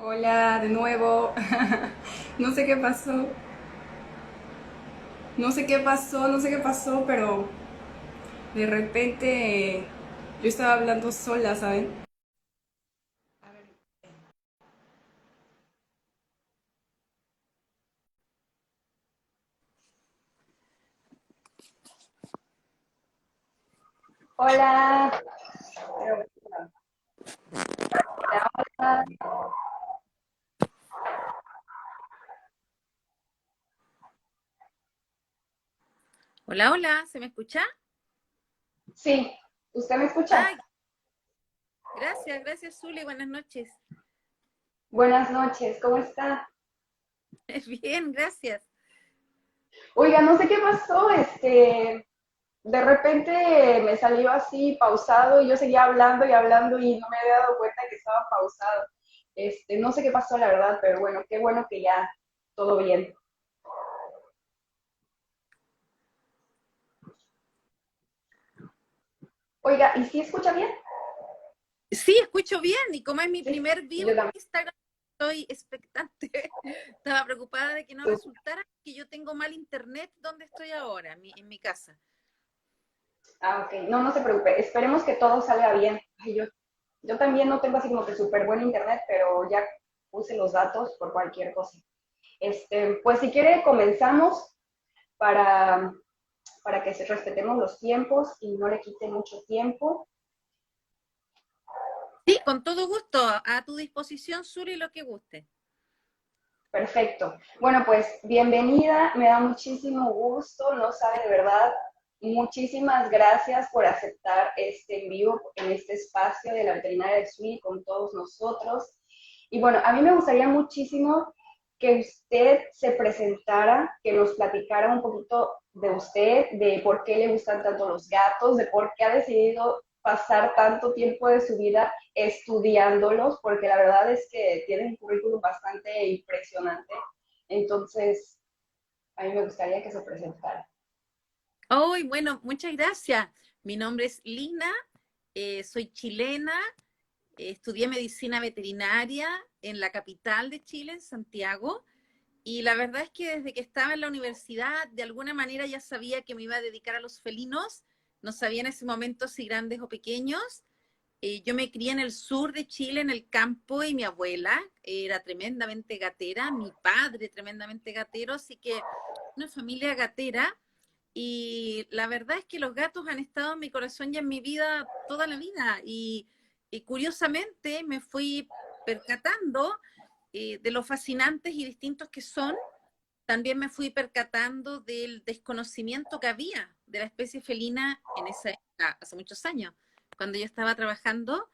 Hola, de nuevo. No sé qué pasó. No sé qué pasó, pero de repente yo estaba hablando sola, ¿saben? Hola, hola. Hola, hola, ¿se me escucha? Sí, ¿usted me escucha? Ay, gracias, gracias, Zuli, buenas noches. Buenas noches, ¿cómo está? Bien, gracias. Oiga, no sé qué pasó, de repente me salió así pausado y yo seguía hablando y hablando y no me había dado cuenta que estaba pausado. No sé qué pasó, la verdad, pero bueno, qué bueno que ya todo bien. Oiga, ¿y si escucha bien? Sí, escucho bien y como es mi Sí, primer vivo yo en también. Instagram, estoy expectante. Estaba preocupada de que no resultara que yo tengo mal internet donde estoy ahora, en mi casa. Ah, ok, no, no se preocupe, esperemos que todo salga bien. Ay, yo también no tengo así como que súper buen internet, pero ya puse los datos por cualquier cosa. Pues si quiere comenzamos para, para que respetemos los tiempos y no le quite mucho tiempo. Sí, con todo gusto, a tu disposición, Zuli, lo que guste. Perfecto. Bueno, pues bienvenida, me da muchísimo gusto, no sabe de verdad, muchísimas gracias por aceptar este envío en este espacio de la veterinaria de Sui con todos nosotros. Y bueno, a mí me gustaría muchísimo que usted se presentara, que nos platicara un poquito de usted, de por qué le gustan tanto los gatos, de por qué ha decidido pasar tanto tiempo de su vida estudiándolos, porque la verdad es que tienen un currículum bastante impresionante. Entonces, a mí me gustaría que se presentara. Hoy, bueno, muchas gracias. Mi nombre es Lina, soy chilena, estudié medicina veterinaria en la capital de Chile, en Santiago. Y la verdad es que desde que estaba en la universidad, de alguna manera ya sabía que me iba a dedicar a los felinos. No sabía en ese momento si grandes o pequeños. Yo me crié en el sur de Chile, en el campo, y mi abuela era tremendamente gatera, mi padre tremendamente gatero, así que una familia gatera. Y la verdad es que los gatos han estado en mi corazón y en mi vida toda la vida. Y curiosamente me fui percatando de lo fascinantes y distintos que son. También me fui percatando del desconocimiento que había de la especie felina en esa época, hace muchos años, cuando yo estaba trabajando.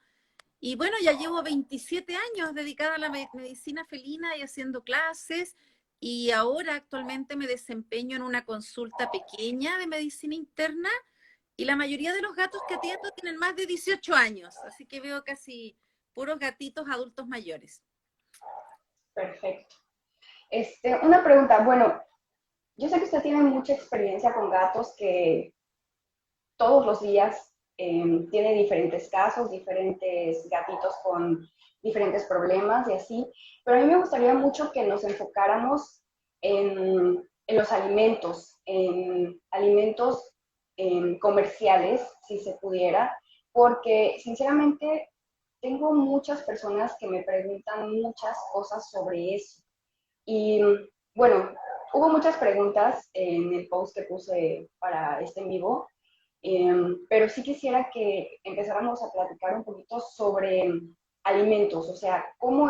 Y bueno, ya llevo 27 años dedicada a la medicina felina y haciendo clases. Y ahora actualmente me desempeño en una consulta pequeña de medicina interna. Y la mayoría de los gatos que atiendo tienen más de 18 años. Así que veo casi puros gatitos adultos mayores. Perfecto. Una pregunta, bueno, yo sé que usted tiene mucha experiencia con gatos que todos los días tiene diferentes casos, diferentes gatitos con diferentes problemas y así, pero a mí me gustaría mucho que nos enfocáramos en los alimentos, en alimentos comerciales, si se pudiera, porque sinceramente tengo muchas personas que me preguntan muchas cosas sobre eso. Y bueno, hubo muchas preguntas en el post que puse para este en vivo, pero sí quisiera que empezáramos a platicar un poquito sobre alimentos, o sea, cómo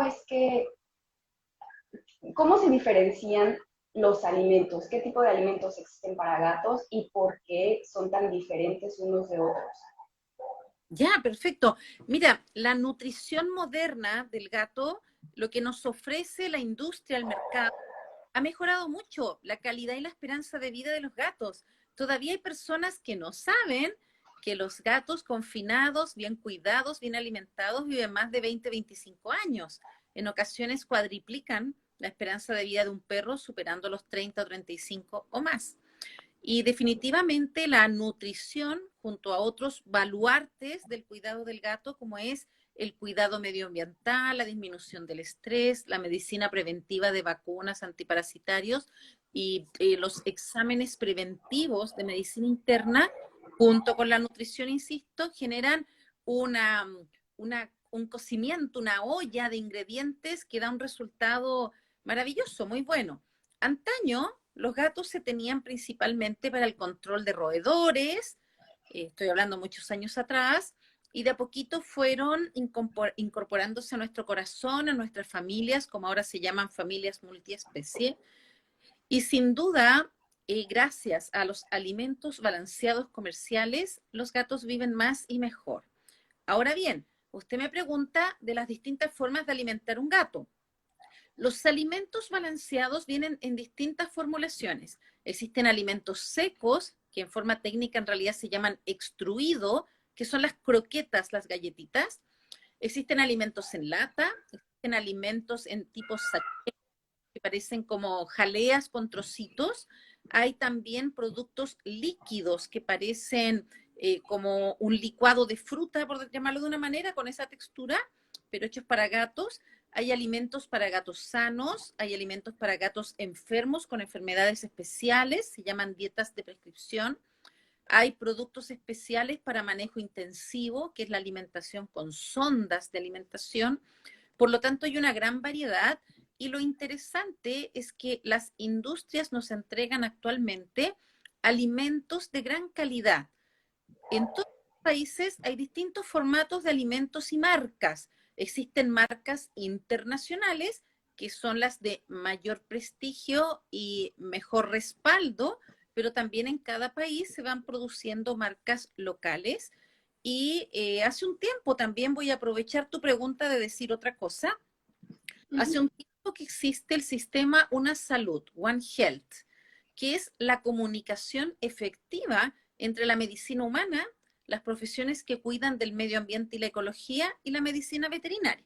se diferencian los alimentos, qué tipo de alimentos existen para gatos y por qué son tan diferentes unos de otros. Ya, perfecto. Mira, la nutrición moderna del gato, lo que nos ofrece la industria, el mercado, ha mejorado mucho la calidad y la esperanza de vida de los gatos. Todavía hay personas que no saben que los gatos confinados, bien cuidados, bien alimentados, viven más de 20, 25 años. En ocasiones cuadriplican la esperanza de vida de un perro, superando los 30 o 35 o más. Y definitivamente la nutrición, junto a otros baluartes del cuidado del gato, como es el cuidado medioambiental, la disminución del estrés, la medicina preventiva de vacunas antiparasitarios y los exámenes preventivos de medicina interna, junto con la nutrición, insisto, generan un cocimiento, una olla de ingredientes que da un resultado maravilloso, muy bueno. Antaño, los gatos se tenían principalmente para el control de roedores, estoy hablando muchos años atrás, y de a poquito fueron incorporándose a nuestro corazón, a nuestras familias, como ahora se llaman familias multiespecie, y sin duda, gracias a los alimentos balanceados comerciales, los gatos viven más y mejor. Ahora bien, usted me pregunta de las distintas formas de alimentar un gato. Los alimentos balanceados vienen en distintas formulaciones. Existen alimentos secos, que en forma técnica en realidad se llaman extruido, que son las croquetas, las galletitas. Existen alimentos en lata, existen alimentos en tipo sachet, que parecen como jaleas con trocitos. Hay también productos líquidos que parecen como un licuado de fruta, por llamarlo de una manera, con esa textura, pero hechos para gatos. Hay alimentos para gatos sanos, hay alimentos para gatos enfermos con enfermedades especiales, se llaman dietas de prescripción. Hay productos especiales para manejo intensivo, que es la alimentación con sondas de alimentación. Por lo tanto, hay una gran variedad y lo interesante es que las industrias nos entregan actualmente alimentos de gran calidad. En todos los países hay distintos formatos de alimentos y marcas. Existen marcas internacionales, que son las de mayor prestigio y mejor respaldo, pero también en cada país se van produciendo marcas locales. Y hace un tiempo también voy a aprovechar tu pregunta de decir otra cosa. Hace un tiempo que existe el sistema Una Salud, One Health, que es la comunicación efectiva entre la medicina humana, las profesiones que cuidan del medio ambiente y la ecología y la medicina veterinaria.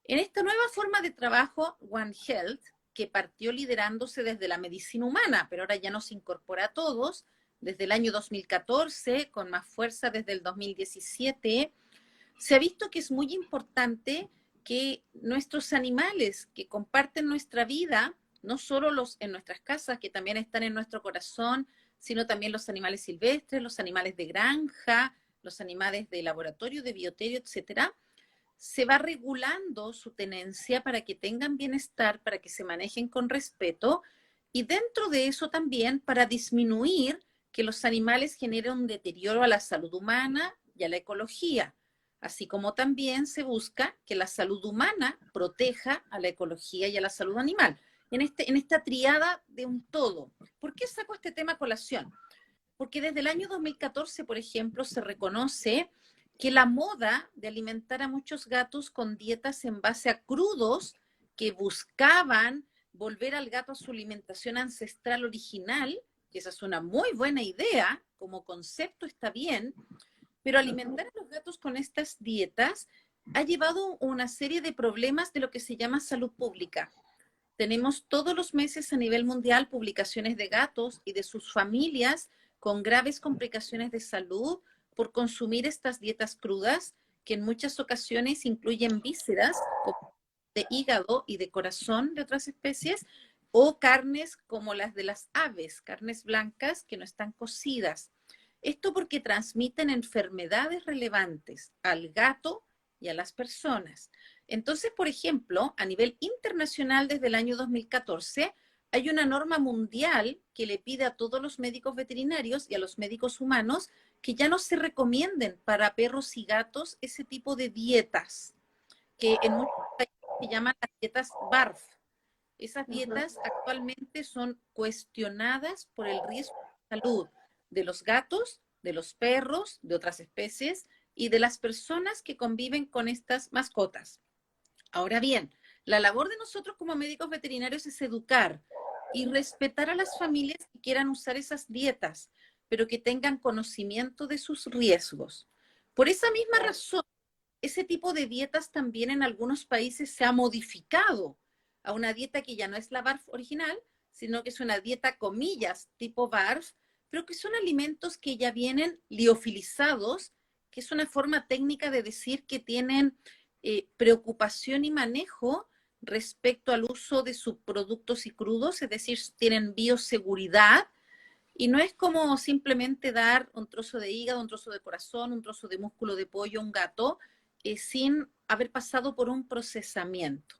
En esta nueva forma de trabajo, One Health, que partió liderándose desde la medicina humana, pero ahora ya nos incorpora a todos, desde el año 2014, con más fuerza desde el 2017, se ha visto que es muy importante que nuestros animales que comparten nuestra vida, no solo los en nuestras casas, que también están en nuestro corazón, sino también los animales silvestres, los animales de granja, los animales de laboratorio, de bioterio, etcétera, se va regulando su tenencia para que tengan bienestar, para que se manejen con respeto y dentro de eso también para disminuir que los animales generen un deterioro a la salud humana y a la ecología, así como también se busca que la salud humana proteja a la ecología y a la salud animal. En esta triada de un todo. ¿Por qué saco este tema a colación? Porque desde el año 2014, por ejemplo, se reconoce que la moda de alimentar a muchos gatos con dietas en base a crudos que buscaban volver al gato a su alimentación ancestral original, que esa es una muy buena idea, como concepto está bien, pero alimentar a los gatos con estas dietas ha llevado una serie de problemas de lo que se llama salud pública. Tenemos todos los meses a nivel mundial publicaciones de gatos y de sus familias con graves complicaciones de salud por consumir estas dietas crudas, que en muchas ocasiones incluyen vísceras de hígado y de corazón de otras especies, o carnes como las de las aves, carnes blancas que no están cocidas. Esto porque transmiten enfermedades relevantes al gato y a las personas. Entonces, por ejemplo, a nivel internacional desde el año 2014, hay una norma mundial que le pide a todos los médicos veterinarios y a los médicos humanos que ya no se recomienden para perros y gatos ese tipo de dietas, que en muchos países se llaman las dietas BARF. Esas dietas actualmente son cuestionadas por el riesgo de salud de los gatos, de los perros, de otras especies y de las personas que conviven con estas mascotas. Ahora bien, la labor de nosotros como médicos veterinarios es educar y respetar a las familias que quieran usar esas dietas, pero que tengan conocimiento de sus riesgos. Por esa misma razón, ese tipo de dietas también en algunos países se ha modificado a una dieta que ya no es la BARF original, sino que es una dieta, comillas, tipo BARF, pero que son alimentos que ya vienen liofilizados, que es una forma técnica de decir que tienen preocupación y manejo respecto al uso de subproductos y crudos, es decir, tienen bioseguridad, y no es como simplemente dar un trozo de hígado, un trozo de corazón, un trozo de músculo de pollo a un gato, sin haber pasado por un procesamiento.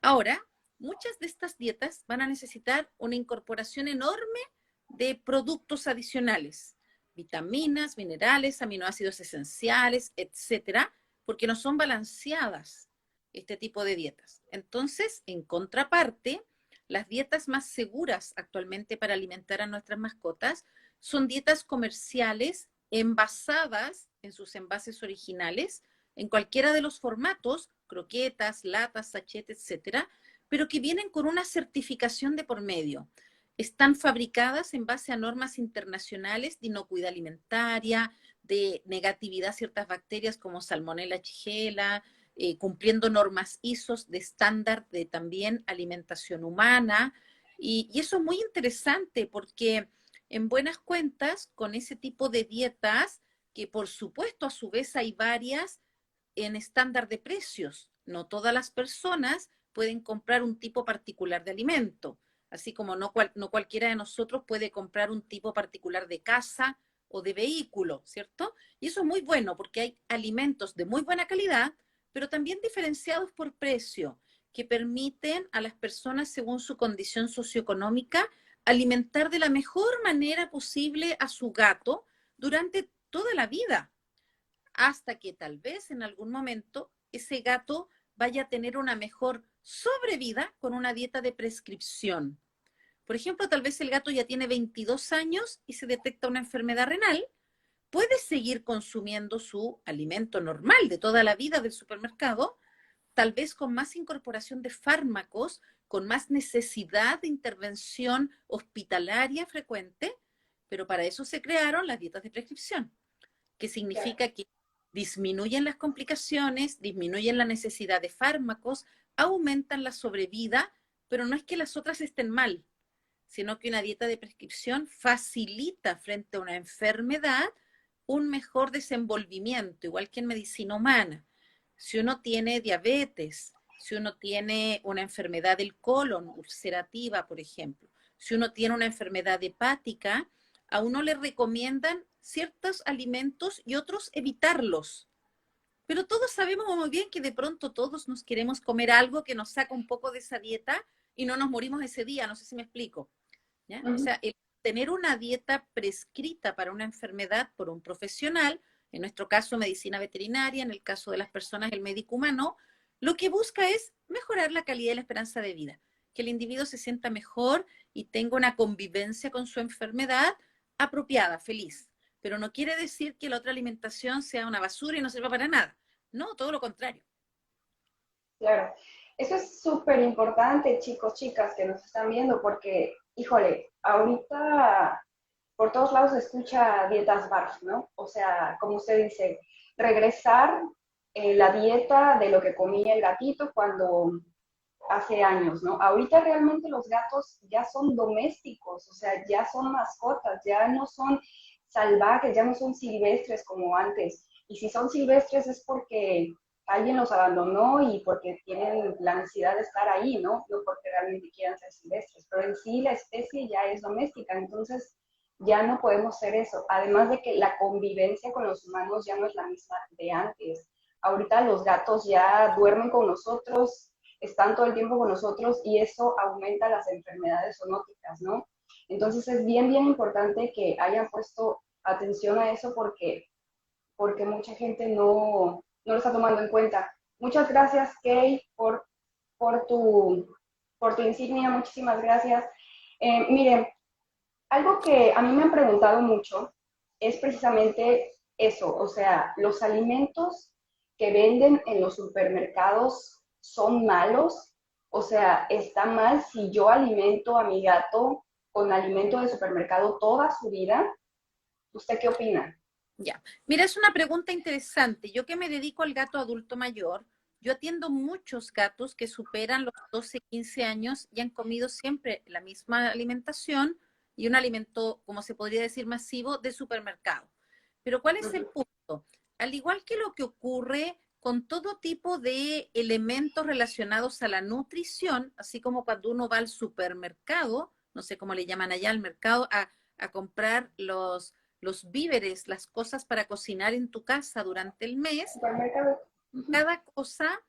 Ahora, muchas de estas dietas van a necesitar una incorporación enorme de productos adicionales, vitaminas, minerales, aminoácidos esenciales, etcétera, porque no son balanceadas este tipo de dietas. Entonces, en contraparte, las dietas más seguras actualmente para alimentar a nuestras mascotas son dietas comerciales envasadas en sus envases originales, en cualquiera de los formatos, croquetas, latas, sachet, etcétera, pero que vienen con una certificación de por medio. Están fabricadas en base a normas internacionales de inocuidad alimentaria, de negatividad a ciertas bacterias como Salmonella Shigella, cumpliendo normas ISO de estándar de también alimentación humana. Y eso es muy interesante porque en buenas cuentas, con ese tipo de dietas, que por supuesto a su vez hay varias en estándar de precios, no todas las personas pueden comprar un tipo particular de alimento, así como no cualquiera de nosotros puede comprar un tipo particular de casa o de vehículo, ¿cierto? Y eso es muy bueno porque hay alimentos de muy buena calidad, pero también diferenciados por precio, que permiten a las personas, según su condición socioeconómica, alimentar de la mejor manera posible a su gato durante toda la vida, hasta que tal vez en algún momento ese gato vaya a tener una mejor sobrevida con una dieta de prescripción. Por ejemplo, tal vez el gato ya tiene 22 años y se detecta una enfermedad renal, puede seguir consumiendo su alimento normal de toda la vida del supermercado, tal vez con más incorporación de fármacos, con más necesidad de intervención hospitalaria frecuente, pero para eso se crearon las dietas de prescripción, que significa que disminuyen las complicaciones, disminuyen la necesidad de fármacos, aumentan la sobrevida, pero no es que las otras estén mal, sino que una dieta de prescripción facilita frente a una enfermedad un mejor desenvolvimiento, igual que en medicina humana. Si uno tiene diabetes, si uno tiene una enfermedad del colon ulcerativa, por ejemplo, si uno tiene una enfermedad hepática, a uno le recomiendan ciertos alimentos y otros evitarlos. Pero todos sabemos muy bien que de pronto todos nos queremos comer algo que nos saca un poco de esa dieta y no nos morimos ese día, no sé si me explico. ¿Ya? O sea, el tener una dieta prescrita para una enfermedad por un profesional, en nuestro caso medicina veterinaria, en el caso de las personas el médico humano, lo que busca es mejorar la calidad y la esperanza de vida, que el individuo se sienta mejor y tenga una convivencia con su enfermedad apropiada, feliz. Pero no quiere decir que la otra alimentación sea una basura y no sirva para nada. No, todo lo contrario. Claro, eso es súper importante, chicos, chicas que nos están viendo, porque, híjole, ahorita por todos lados se escucha dietas BARF, ¿no? O sea, como usted dice, regresar la dieta de lo que comía el gatito cuando hace años, ¿no? Ahorita realmente los gatos ya son domésticos, o sea, ya son mascotas, ya no son salvajes, ya no son silvestres como antes. Y si son silvestres es porque alguien los abandonó y porque tienen la necesidad de estar ahí, ¿no? No porque realmente quieran ser silvestres, pero en sí la especie ya es doméstica, entonces ya no podemos ser eso. Además de que la convivencia con los humanos ya no es la misma de antes. Ahorita los gatos ya duermen con nosotros, están todo el tiempo con nosotros y eso aumenta las enfermedades zoonóticas, ¿no? Entonces es bien, bien importante que hayan puesto atención a eso porque mucha gente no lo está tomando en cuenta. Muchas gracias, Kay, por, tu, por tu insignia, muchísimas gracias. Miren, algo que a mí me han preguntado mucho es precisamente eso, o sea, los alimentos que venden en los supermercados son malos, o sea, está mal si yo alimento a mi gato con alimento de supermercado toda su vida. ¿Usted qué opina? Ya, mira, es una pregunta interesante. Yo que me dedico al gato adulto mayor, yo atiendo muchos gatos que superan los 12, 15 años y han comido siempre la misma alimentación y un alimento, como se podría decir, masivo de supermercado. Pero ¿cuál es el punto? al igual que lo que ocurre con todo tipo de elementos relacionados a la nutrición, así como cuando uno va al supermercado, no sé cómo le llaman allá al mercado, a comprar los víveres, las cosas para cocinar en tu casa durante el mes, Supermercado. Ujú, cada cosa,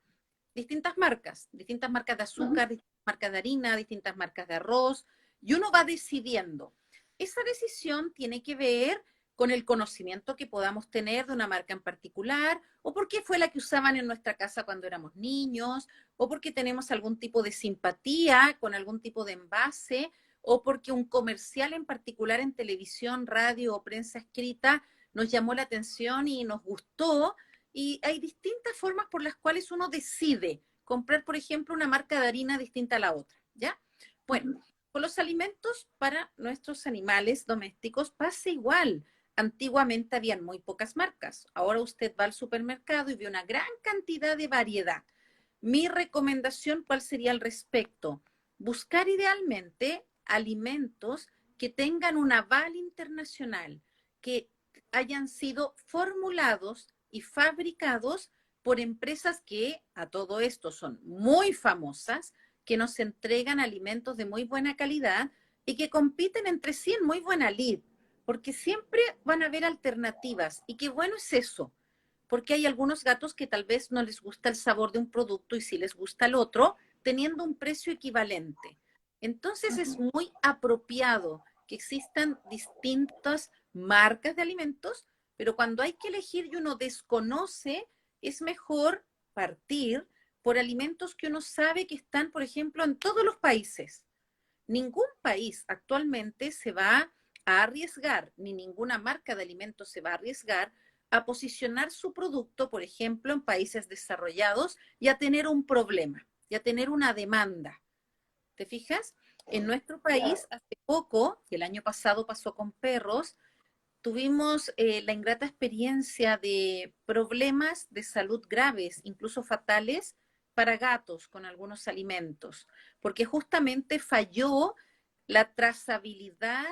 distintas marcas de ujú. azúcar, distintas marcas de harina, distintas marcas de arroz, y uno va decidiendo. Esa decisión tiene que ver con el conocimiento que podamos tener de una marca en particular, o porque fue la que usaban en nuestra casa cuando éramos niños, o porque tenemos algún tipo de simpatía con algún tipo de envase, o porque un comercial en particular en televisión, radio o prensa escrita nos llamó la atención y nos gustó, y hay distintas formas por las cuales uno decide comprar, por ejemplo, una marca de harina distinta a la otra, ¿ya? Bueno, con los alimentos para nuestros animales domésticos pasa igual. Antiguamente habían muy pocas marcas. Ahora usted va al supermercado y ve una gran cantidad de variedad. Mi recomendación, ¿cuál sería al respecto? Buscar idealmente alimentos que tengan un aval internacional, que hayan sido formulados y fabricados por empresas que a todo esto son muy famosas, que nos entregan alimentos de muy buena calidad y que compiten entre sí en muy buena lid, porque siempre van a haber alternativas. Y qué bueno es eso, porque hay algunos gatos que tal vez no les gusta el sabor de un producto y sí les gusta el otro, teniendo un precio equivalente. Entonces es Ujú. muy apropiado que existan distintas marcas de alimentos, pero cuando hay que elegir y uno desconoce, es mejor partir por alimentos que uno sabe que están, por ejemplo, en todos los países. Ningún país actualmente se va a arriesgar, ni ninguna marca de alimentos se va a arriesgar a posicionar su producto, por ejemplo, en países desarrollados y a tener un problema, y a tener una demanda. ¿Te fijas? En nuestro Claro. país, hace poco, que el año pasado pasó con perros, tuvimos la ingrata experiencia de problemas de salud graves, incluso fatales, para gatos con algunos alimentos, porque justamente falló la trazabilidad,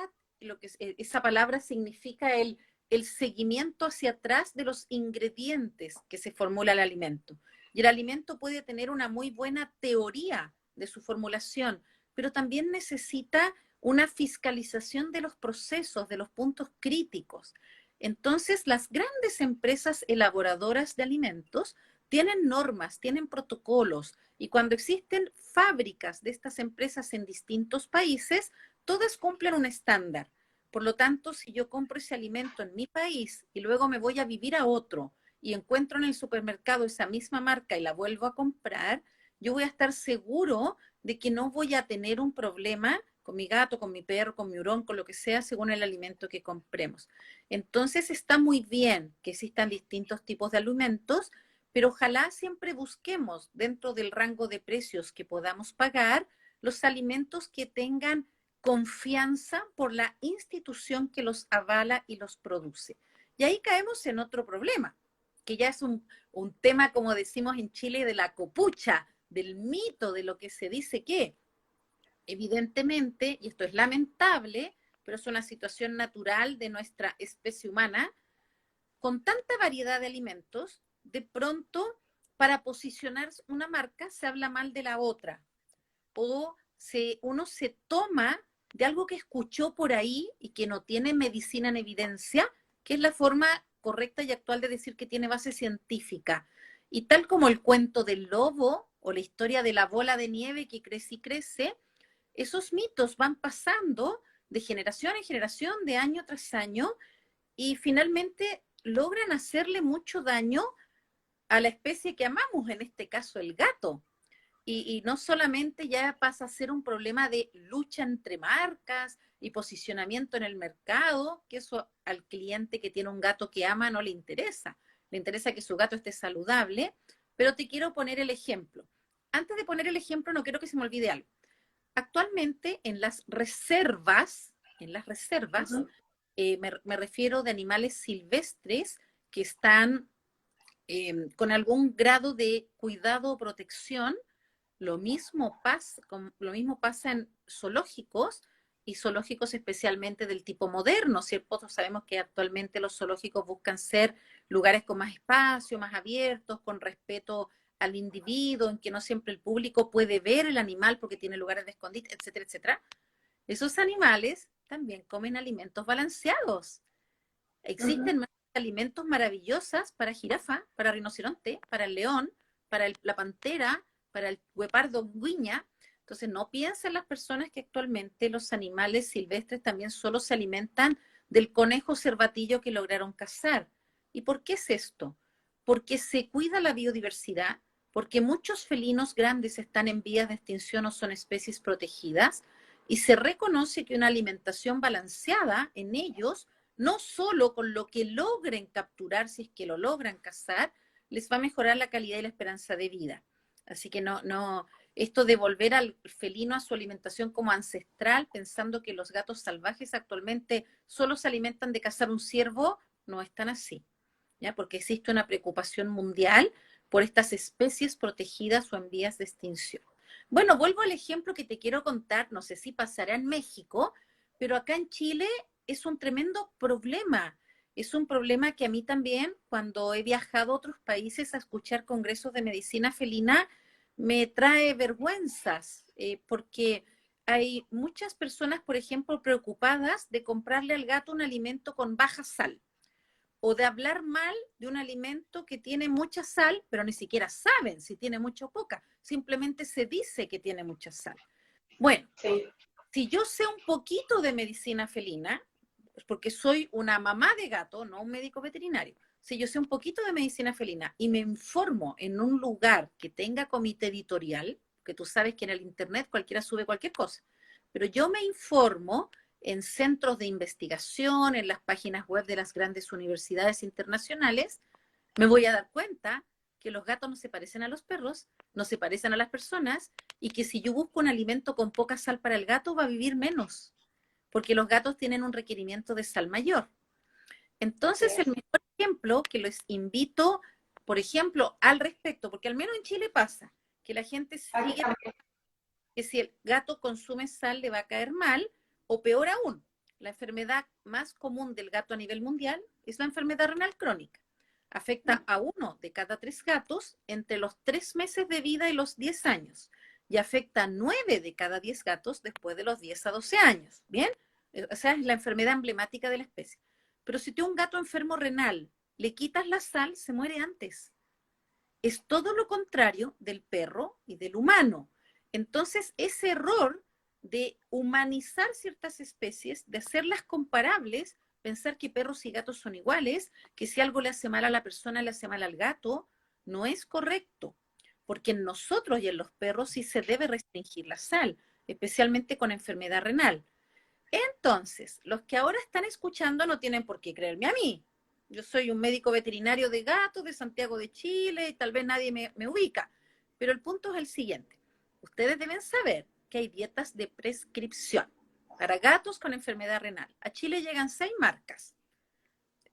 esa palabra significa el seguimiento hacia atrás de los ingredientes que se formula el alimento. Y el alimento puede tener una muy buena teoría de su formulación, pero también necesita una fiscalización de los procesos, de los puntos críticos. Entonces, las grandes empresas elaboradoras de alimentos tienen normas, tienen protocolos, y cuando existen fábricas de estas empresas en distintos países, todas cumplen un estándar. Por lo tanto, si yo compro ese alimento en mi país y luego me voy a vivir a otro y encuentro en el supermercado esa misma marca y la vuelvo a comprar, yo voy a estar seguro de que no voy a tener un problema con mi gato, con mi perro, con mi hurón, con lo que sea, según el alimento que compremos. Entonces está muy bien que existan distintos tipos de alimentos, pero ojalá siempre busquemos dentro del rango de precios que podamos pagar los alimentos que tengan confianza por la institución que los avala y los produce. Y ahí caemos en otro problema, que ya es un tema, como decimos en Chile, de la copucha, del mito, de lo que se dice que, evidentemente, y esto es lamentable, pero es una situación natural de nuestra especie humana, con tanta variedad de alimentos, de pronto, para posicionar una marca, se habla mal de la otra, o uno se toma de algo que escuchó por ahí y que no tiene medicina en evidencia, que es la forma correcta y actual de decir que tiene base científica. Y tal como el cuento del lobo o la historia de la bola de nieve que crece y crece, esos mitos van pasando de generación en generación, de año tras año, y finalmente logran hacerle mucho daño a la especie que amamos, en este caso el gato. Y no solamente ya pasa a ser un problema de lucha entre marcas y posicionamiento en el mercado, que eso al cliente que tiene un gato que ama no le interesa que su gato esté saludable, pero te quiero poner el ejemplo. Antes de poner el ejemplo, no quiero que se me olvide algo. Actualmente en las reservas, Ujú. me refiero de animales silvestres que están con algún grado de cuidado o protección, lo mismo pasa en zoológicos, y zoológicos especialmente del tipo moderno, ¿cierto? Todos sabemos que actualmente los zoológicos buscan ser lugares con más espacio, más abiertos, con respeto al individuo, en que no siempre el público puede ver el animal porque tiene lugares de escondite, etcétera, etcétera. Esos animales también comen alimentos balanceados. Existen alimentos maravillosos para jirafa, para rinoceronte, para el león, para la pantera, para el guepardo guiña. Entonces, no piensen las personas que actualmente los animales silvestres también solo se alimentan del conejo cervatillo que lograron cazar. ¿Y por qué es esto? Porque se cuida la biodiversidad, porque muchos felinos grandes están en vías de extinción o son especies protegidas, y se reconoce que una alimentación balanceada en ellos, no solo con lo que logren capturar, si es que lo logran cazar, les va a mejorar la calidad y la esperanza de vida. Así que esto de volver al felino a su alimentación como ancestral, pensando que los gatos salvajes actualmente solo se alimentan de cazar un ciervo, no es tan así, ¿ya? Porque existe una preocupación mundial por estas especies protegidas o en vías de extinción. Bueno, vuelvo al ejemplo que te quiero contar, no sé si pasará en México, pero acá en Chile es un tremendo problema. Es un problema que a mí también, cuando he viajado a otros países a escuchar congresos de medicina felina, me trae vergüenzas, porque hay muchas personas, por ejemplo, preocupadas de comprarle al gato un alimento con baja sal, o de hablar mal de un alimento que tiene mucha sal, pero ni siquiera saben si tiene mucha o poca, simplemente se dice que tiene mucha sal. Bueno, Sí. si yo sé un poquito de medicina felina, porque soy una mamá de gato, no un médico veterinario, si yo sé un poquito de medicina felina y me informo en un lugar que tenga comité editorial, que tú sabes que en el internet cualquiera sube cualquier cosa, pero yo me informo en centros de investigación, en las páginas web de las grandes universidades internacionales, me voy a dar cuenta que los gatos no se parecen a los perros, no se parecen a las personas, y que si yo busco un alimento con poca sal para el gato, va a vivir menos, porque los gatos tienen un requerimiento de sal mayor. Entonces, el mejor ejemplo que les invito, por ejemplo, al respecto, porque al menos en Chile pasa, que la gente sigue que si el gato consume sal le va a caer mal, o peor aún, la enfermedad más común del gato a nivel mundial es la enfermedad renal crónica. Afecta a 1 de cada 3 gatos entre los 3 meses de vida y los 10 años, y afecta a 9 de cada 10 gatos después de los 10 a 12 años. ¿Bien? O sea, es la enfermedad emblemática de la especie. Pero si tú a un gato enfermo renal le quitas la sal, se muere antes. Es todo lo contrario del perro y del humano. Entonces, ese error de humanizar ciertas especies, de hacerlas comparables, pensar que perros y gatos son iguales, que si algo le hace mal a la persona, le hace mal al gato, no es correcto, porque en nosotros y en los perros sí se debe restringir la sal, especialmente con enfermedad renal. Entonces, los que ahora están escuchando no tienen por qué creerme a mí. Yo soy un médico veterinario de gatos de Santiago de Chile y tal vez nadie me ubica. Pero el punto es el siguiente. Ustedes deben saber que hay dietas de prescripción para gatos con enfermedad renal. A Chile llegan 6 marcas.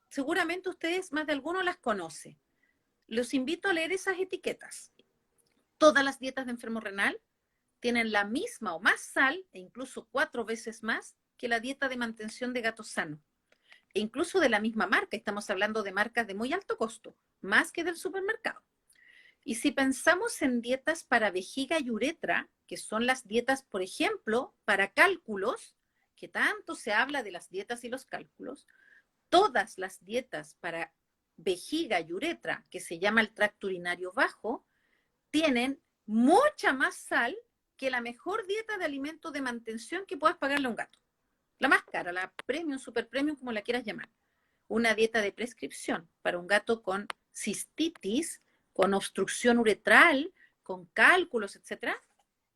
Seguramente ustedes, más de alguno, las conoce. Los invito a leer esas etiquetas. Todas las dietas de enfermo renal tienen la misma o más sal, e incluso 4 veces más, que la dieta de mantención de gato sano. E incluso de la misma marca, estamos hablando de marcas de muy alto costo, más que del supermercado. Y si pensamos en dietas para vejiga y uretra, que son las dietas, por ejemplo, para cálculos, que tanto se habla de las dietas y los cálculos, todas las dietas para vejiga y uretra, que se llama el tracto urinario bajo, tienen mucha más sal que la mejor dieta de alimento de mantención que puedas pagarle a un gato. La más cara, la premium, super premium, como la quieras llamar. Una dieta de prescripción para un gato con cistitis, con obstrucción uretral, con cálculos, etcétera,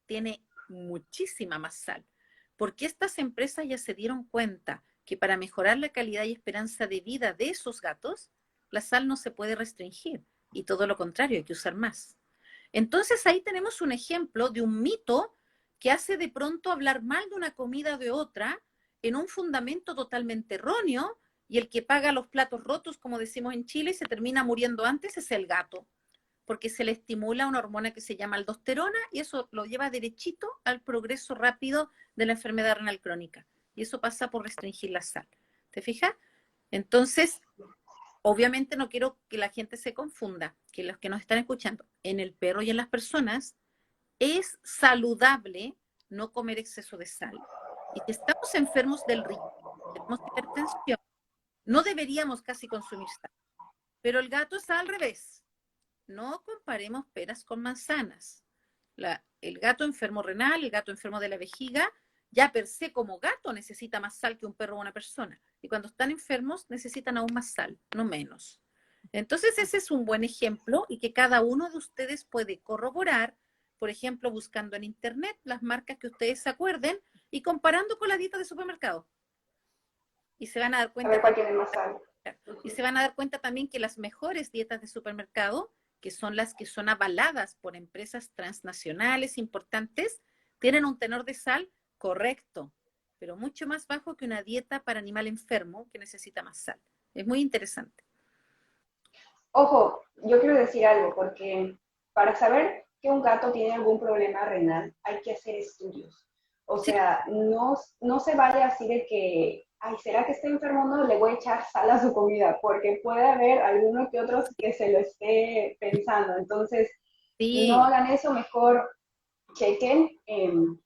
tiene muchísima más sal. Porque estas empresas ya se dieron cuenta que para mejorar la calidad y esperanza de vida de esos gatos, la sal no se puede restringir y todo lo contrario, hay que usar más. Entonces ahí tenemos un ejemplo de un mito que hace de pronto hablar mal de una comida o de otra en un fundamento totalmente erróneo, y el que paga los platos rotos, como decimos en Chile, y se termina muriendo antes es el gato. porque se le estimula una hormona que se llama aldosterona y eso lo lleva derechito al progreso rápido de la enfermedad renal crónica. Y eso pasa por restringir la sal. ¿Te fijas? Entonces, obviamente no quiero que la gente se confunda, que los que nos están escuchando, en el perro y en las personas, es saludable no comer exceso de sal. Y si estamos enfermos del riñón, tenemos hipertensión, no deberíamos casi consumir sal. Pero el gato está al revés. No comparemos peras con manzanas. El gato enfermo renal, el gato enfermo de la vejiga, ya per se como gato necesita más sal que un perro o una persona. Y cuando están enfermos necesitan aún más sal, no menos. Entonces ese es un buen ejemplo y que cada uno de ustedes puede corroborar, por ejemplo, buscando en internet las marcas que ustedes se acuerden y comparando con la dieta de supermercado. Y se van a dar A cuenta ver cuál tiene más sal. y se van a dar cuenta también que las mejores dietas de supermercado, que son las que son avaladas por empresas transnacionales importantes, tienen un tenor de sal correcto, pero mucho más bajo que una dieta para animal enfermo que necesita más sal. Es muy interesante. Ojo, yo quiero decir algo, porque para saber que un gato tiene algún problema renal hay que hacer estudios. O Sí, sea, no se vale así de que, ay, ¿será que está enfermo? No, le voy a echar sal a su comida, porque puede haber alguno que otros que se lo esté pensando. Entonces, no sí, hagan eso, mejor chequen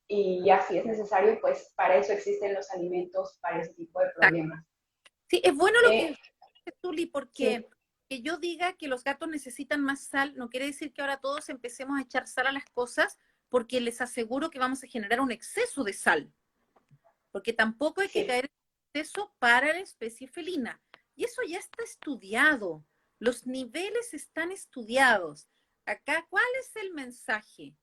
y ya si es necesario, pues para eso existen los alimentos para ese tipo de problemas. sí, es bueno lo que Eh, dice Tuli, sí, porque que yo diga que los gatos necesitan más sal no quiere decir que ahora todos empecemos a echar sal a las cosas, porque les aseguro que vamos a generar un exceso de sal. Porque tampoco hay que sí. caer en exceso para la especie felina. Y eso ya está estudiado. Los niveles están estudiados. Acá, ¿cuál es el mensaje?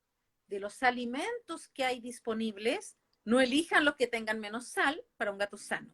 De los alimentos que hay disponibles, no elijan los que tengan menos sal para un gato sano.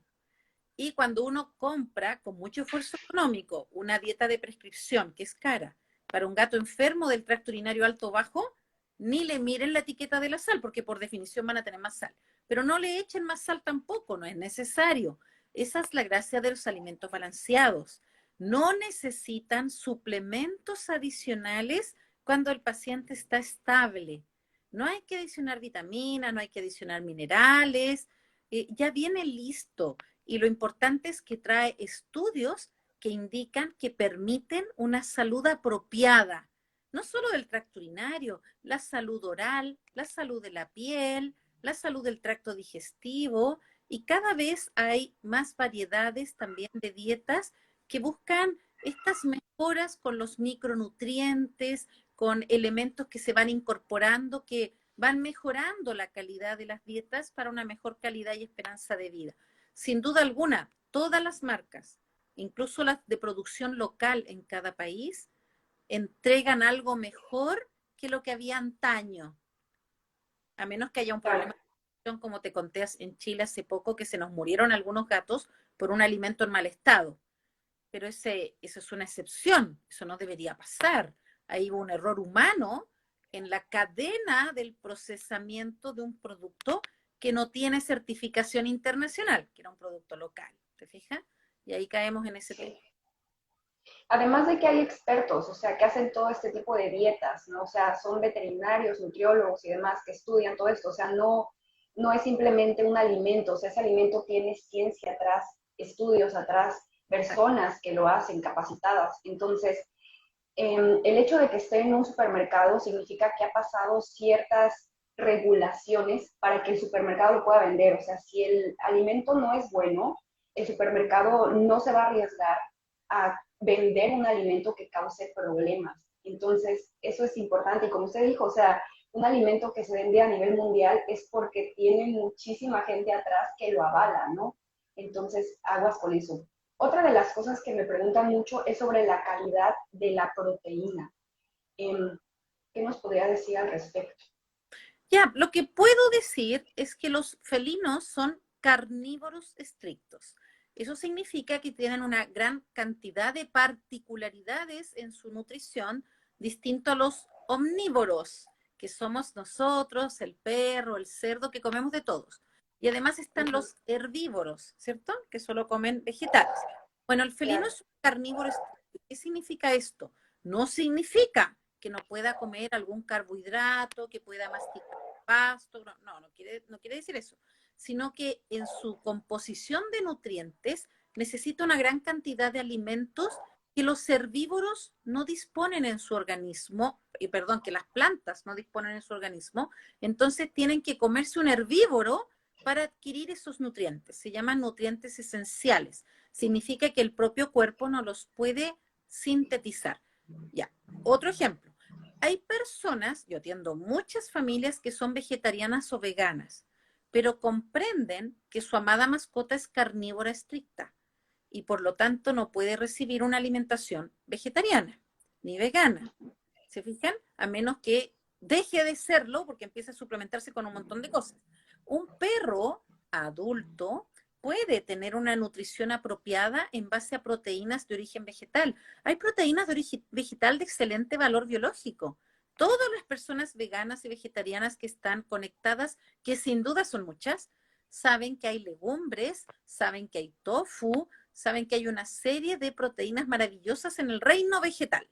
Y cuando uno compra con mucho esfuerzo económico una dieta de prescripción que es cara para un gato enfermo del tracto urinario alto o bajo, ni le miren la etiqueta de la sal, porque por definición van a tener más sal. Pero no le echen más sal tampoco, no es necesario. Esa es la gracia de los alimentos balanceados. No necesitan suplementos adicionales cuando el paciente está estable. No hay que adicionar vitaminas, no hay que adicionar minerales, ya viene listo. Y lo importante es que trae estudios que indican que permiten una salud apropiada, no solo del tracto urinario, la salud oral, la salud de la piel, la salud del tracto digestivo, y cada vez hay más variedades también de dietas que buscan estas mejoras con los micronutrientes, con elementos que se van incorporando, que van mejorando la calidad de las dietas para una mejor calidad y esperanza de vida. Sin duda alguna, todas las marcas, incluso las de producción local en cada país, entregan algo mejor que lo que había antaño, a menos que haya un Claro. problema, como te conté en Chile hace poco, que se nos murieron algunos gatos por un alimento en mal estado. Pero eso es una excepción, eso no debería pasar. Hay un error humano en la cadena del procesamiento de un producto que no tiene certificación internacional, que era un producto local, ¿te fijas? Y ahí caemos en ese tema. Sí. Además de que hay expertos, o sea, que hacen todo este tipo de dietas, ¿no? O sea, son veterinarios, nutriólogos y demás que estudian todo esto, o sea, no es simplemente un alimento, o sea, ese alimento tiene ciencia atrás, estudios atrás, personas que lo hacen capacitadas. Entonces, el hecho de que esté en un supermercado significa que ha pasado ciertas regulaciones para que el supermercado lo pueda vender. O sea, si el alimento no es bueno, el supermercado no se va a arriesgar a vender un alimento que cause problemas. Entonces, eso es importante. Y como usted dijo, o sea, un alimento que se vende a nivel mundial es porque tiene muchísima gente atrás que lo avala, ¿no? Entonces, aguas con eso. Otra de las cosas que me preguntan mucho es sobre la calidad de la proteína. ¿Qué nos podría decir al respecto? Ya, lo que puedo decir es que los felinos son carnívoros estrictos. Eso significa que tienen una gran cantidad de particularidades en su nutrición, distinto a los omnívoros, que somos nosotros, el perro, el cerdo, que comemos de todos. Y además están Ujú, los herbívoros, ¿cierto? Que solo comen vegetales. Bueno, el felino claro, es un carnívoro estricto. ¿Qué significa esto? No significa que no pueda comer algún carbohidrato, que pueda masticar pasto, no quiere decir eso, sino que en su composición de nutrientes necesita una gran cantidad de alimentos que los herbívoros no disponen en su organismo, perdón, que las plantas no disponen en su organismo, entonces tienen que comerse un herbívoro para adquirir esos nutrientes. Se llaman nutrientes esenciales. Significa que el propio cuerpo no los puede sintetizar. Ya, otro ejemplo. Hay personas, yo atiendo muchas familias que son vegetarianas o veganas, pero comprenden que su amada mascota es carnívora estricta y por lo tanto no puede recibir una alimentación vegetariana ni vegana. ¿Se fijan? A menos que deje de serlo porque empieza a suplementarse con un montón de cosas. Un perro adulto puede tener una nutrición apropiada en base a proteínas de origen vegetal. Hay proteínas de origen vegetal de excelente valor biológico. Todas las personas veganas y vegetarianas que están conectadas, que sin duda son muchas, saben que hay legumbres, saben que hay tofu, saben que hay una serie de proteínas maravillosas en el reino vegetal.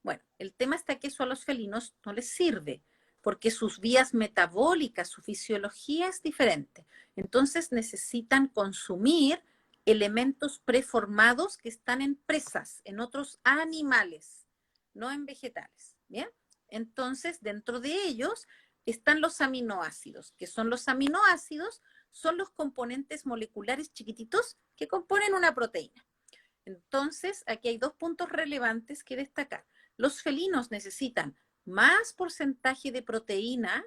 Bueno, el tema está que eso a los felinos no les sirve, porque sus vías metabólicas, su fisiología es diferente. Entonces necesitan consumir elementos preformados que están en presas, en otros animales, no en vegetales. ¿Bien? Entonces, dentro de ellos están los aminoácidos, que son los aminoácidos, son los componentes moleculares chiquititos que componen una proteína. Entonces, aquí hay dos puntos relevantes que destacar. Los felinos necesitan más porcentaje de proteína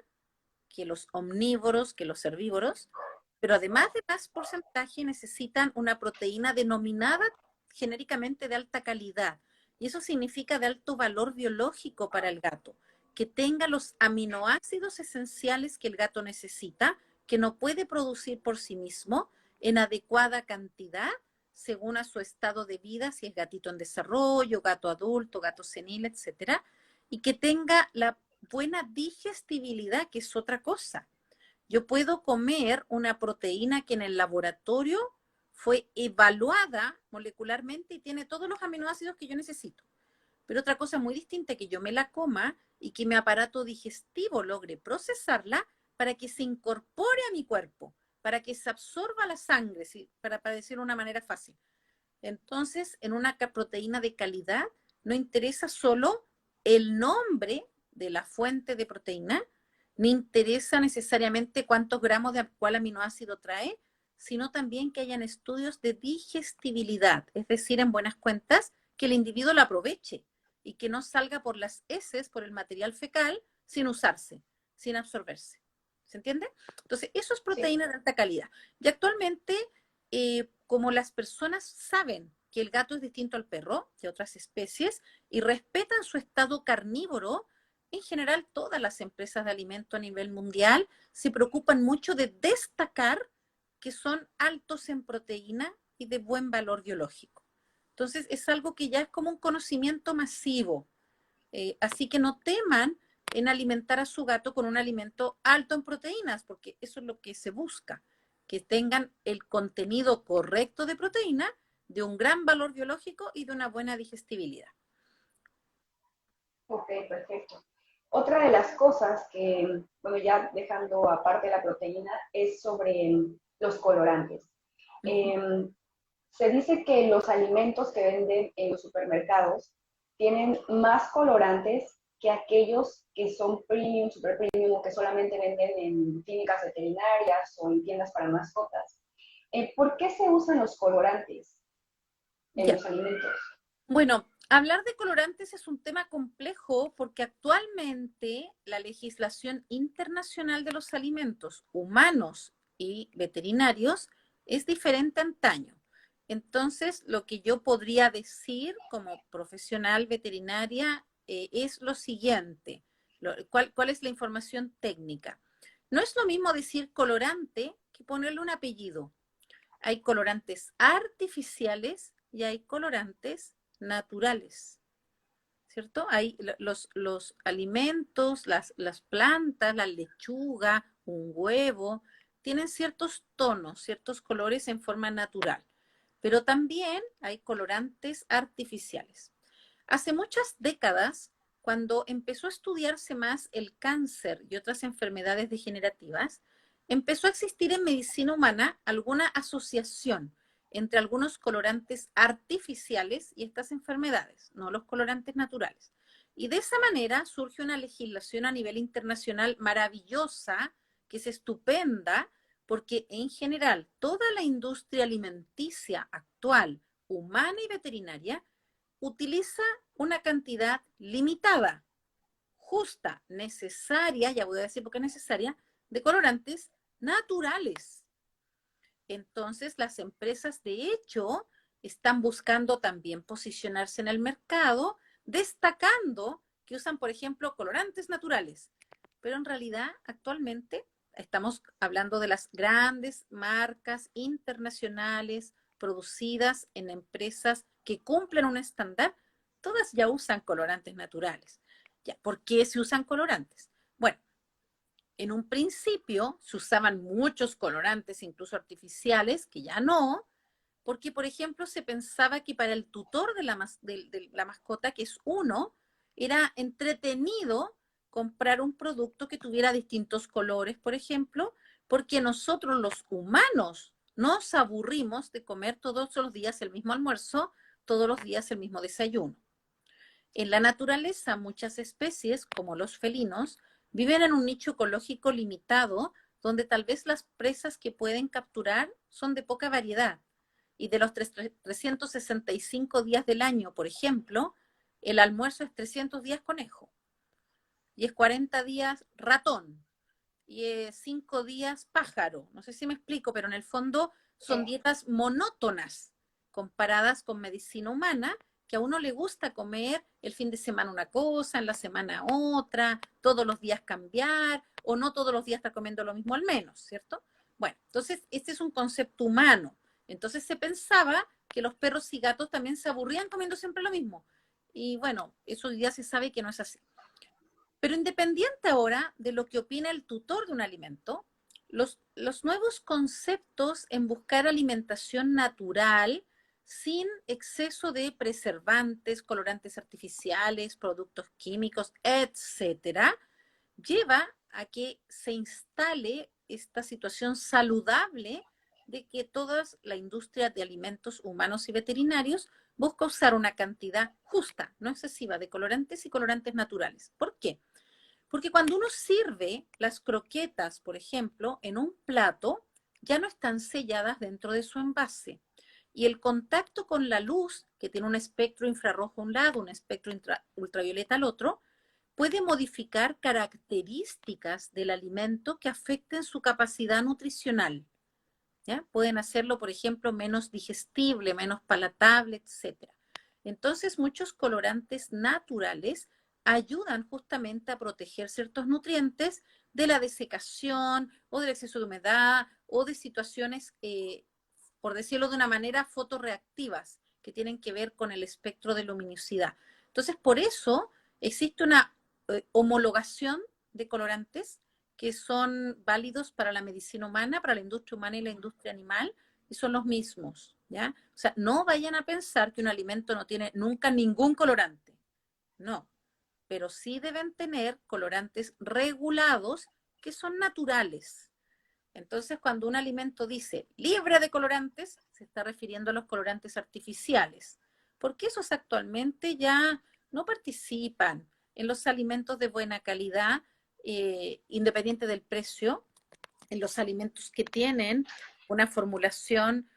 que los omnívoros, que los herbívoros, pero además de más porcentaje necesitan una proteína denominada genéricamente de alta calidad. Y eso significa de alto valor biológico para el gato, que tenga los aminoácidos esenciales que el gato necesita, que no puede producir por sí mismo en adecuada cantidad según a su estado de vida, si es gatito en desarrollo, gato adulto, gato senil, etcétera, y que tenga la buena digestibilidad, que es otra cosa. Yo puedo comer una proteína que en el laboratorio fue evaluada molecularmente y tiene todos los aminoácidos que yo necesito. Pero otra cosa muy distinta es que yo me la coma y que mi aparato digestivo logre procesarla para que se incorpore a mi cuerpo, para que se absorba la sangre, para decirlo de una manera fácil. Entonces, en una proteína de calidad, no interesa solo el nombre de la fuente de proteína, ni interesa necesariamente cuántos gramos de cuál aminoácido trae, sino también que hayan estudios de digestibilidad, es decir, en buenas cuentas, que el individuo la aproveche y que no salga por las heces, por el material fecal, sin usarse, sin absorberse. ¿Se entiende? Entonces, eso es proteína de alta calidad. Y actualmente, como las personas saben que el gato es distinto al perro, de otras especies, y respetan su estado carnívoro, en general todas las empresas de alimento a nivel mundial se preocupan mucho de destacar que son altos en proteína y de buen valor biológico. Entonces, es algo que ya es como un conocimiento masivo. Así que no teman en alimentar a su gato con un alimento alto en proteínas, porque eso es lo que se busca, que tengan el contenido correcto de proteína, de un gran valor biológico y de una buena digestibilidad. Ok, perfecto. Otra de las cosas que, bueno, ya dejando aparte la proteína, es sobre los colorantes. Se dice que los alimentos que venden en los supermercados tienen más colorantes que aquellos que son premium, super premium o que solamente venden en clínicas veterinarias o en tiendas para mascotas. ¿Por qué se usan los colorantes en los alimentos? Bueno, hablar de colorantes es un tema complejo porque actualmente la legislación internacional de los alimentos humanos y veterinarios es diferente a antaño. Entonces, lo que yo podría decir como profesional veterinaria es lo siguiente. ¿Cuál es la información técnica? No es lo mismo decir colorante que ponerle un apellido. Hay colorantes artificiales y hay colorantes naturales, ¿cierto? Hay los alimentos, las plantas, la lechuga, un huevo, tienen ciertos tonos, ciertos colores en forma natural, pero también hay colorantes artificiales. Hace muchas décadas, cuando empezó a estudiarse más el cáncer y otras enfermedades degenerativas, empezó a existir en medicina humana alguna asociación entre algunos colorantes artificiales y estas enfermedades, no los colorantes naturales. Y de esa manera surge una legislación a nivel internacional maravillosa, que es estupenda, porque en general toda la industria alimenticia actual, humana y veterinaria, utiliza una cantidad limitada, justa, necesaria, ya voy a decir por qué necesaria, de colorantes naturales. Entonces, las empresas, de hecho, están buscando también posicionarse en el mercado, destacando que usan, por ejemplo, colorantes naturales. Pero en realidad, actualmente, estamos hablando de las grandes marcas internacionales producidas en empresas que cumplen un estándar, todas ya usan colorantes naturales. Ya, ¿por qué se usan colorantes? Bueno, en un principio se usaban muchos colorantes, incluso artificiales, que ya no, porque, por ejemplo, se pensaba que para el tutor de la mascota, que es uno, era entretenido comprar un producto que tuviera distintos colores, por ejemplo, porque nosotros los humanos nos aburrimos de comer todos los días el mismo almuerzo, todos los días el mismo desayuno. En la naturaleza, muchas especies, como los felinos, viven en un nicho ecológico limitado, donde tal vez las presas que pueden capturar son de poca variedad. Y de los 365 días del año, por ejemplo, el almuerzo es 300 días conejo, y es 40 días ratón, y es 5 días pájaro. No sé si me explico, pero en el fondo son dietas monótonas comparadas con medicina humana, que a uno le gusta comer el fin de semana una cosa, en la semana otra, todos los días cambiar, o no todos los días estar comiendo lo mismo al menos, ¿cierto? Bueno, entonces este es un concepto humano. Entonces se pensaba que los perros y gatos también se aburrían comiendo siempre lo mismo. Y bueno, eso ya se sabe que no es así. Pero independiente ahora de lo que opina el tutor de un alimento, los nuevos conceptos en buscar alimentación natural sin exceso de preservantes, colorantes artificiales, productos químicos, etcétera, lleva a que se instale esta situación saludable de que toda la industria de alimentos humanos y veterinarios busca usar una cantidad justa, no excesiva, de colorantes y colorantes naturales. ¿Por qué? Porque cuando uno sirve las croquetas, por ejemplo, en un plato, ya no están selladas dentro de su envase. Y el contacto con la luz, que tiene un espectro infrarrojo a un lado, un espectro ultravioleta al otro, puede modificar características del alimento que afecten su capacidad nutricional. ¿Ya? Pueden hacerlo, por ejemplo, menos digestible, menos palatable, etcétera. Entonces, muchos colorantes naturales ayudan justamente a proteger ciertos nutrientes de la desecación o del exceso de humedad o de situaciones, por decirlo de una manera, fotorreactivas que tienen que ver con el espectro de luminosidad. Entonces, por eso existe una homologación de colorantes que son válidos para la medicina humana, para la industria humana y la industria animal, y son los mismos, ¿ya? O sea, no vayan a pensar que un alimento no tiene nunca ningún colorante, no, pero sí deben tener colorantes regulados que son naturales. Entonces, cuando un alimento dice libre de colorantes, se está refiriendo a los colorantes artificiales, porque esos actualmente ya no participan en los alimentos de buena calidad, independiente del precio, en los alimentos que tienen una formulación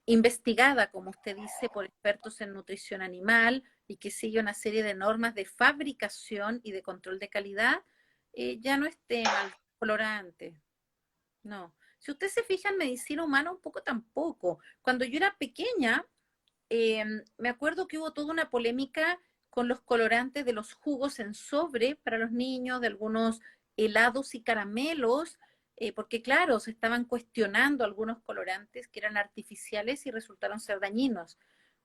investigada, como usted dice, por expertos en nutrición animal y que sigue una serie de normas de fabricación y de control de calidad, ya no estén al colorante. No. Si usted se fija en medicina humana, un poco tampoco. Cuando yo era pequeña, me acuerdo que hubo toda una polémica con los colorantes de los jugos en sobre para los niños, de algunos helados y caramelos, porque claro, se estaban cuestionando algunos colorantes que eran artificiales y resultaron ser dañinos.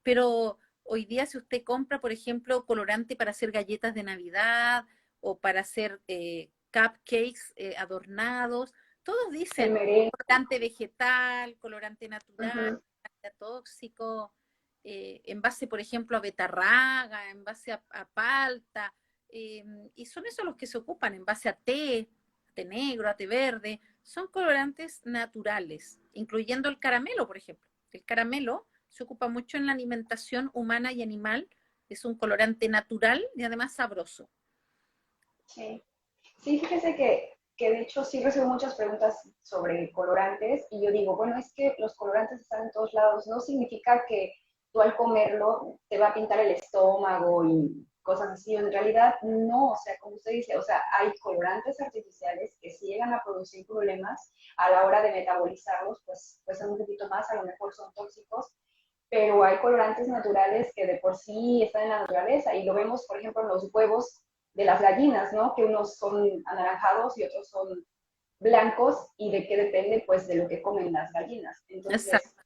Pero hoy día si usted compra, por ejemplo, colorante para hacer galletas de Navidad o para hacer cupcakes adornados, todos El dicen merengue. colorante vegetal, colorante natural, Ujú. tóxico. en base, por ejemplo, a betarraga, en base a palta, y son esos los que se ocupan en base a té negro, a té verde, son colorantes naturales, incluyendo el caramelo, por ejemplo. El caramelo se ocupa mucho en la alimentación humana y animal, es un colorante natural y además sabroso. Sí. Sí, fíjese que de hecho sí recibo muchas preguntas sobre colorantes y yo digo, bueno, es que los colorantes están en todos lados, no significa que tú al comerlo te va a pintar el estómago y cosas así, en realidad no, o sea, como usted dice, o sea, hay colorantes artificiales que si llegan a producir problemas a la hora de metabolizarlos, pues son un poquito más, a lo mejor son tóxicos, pero hay colorantes naturales que de por sí están en la naturaleza y lo vemos, por ejemplo, en los huevos de las gallinas, ¿no? Que unos son anaranjados y otros son blancos y de qué depende, pues, de lo que comen las gallinas. Entonces, Exacto.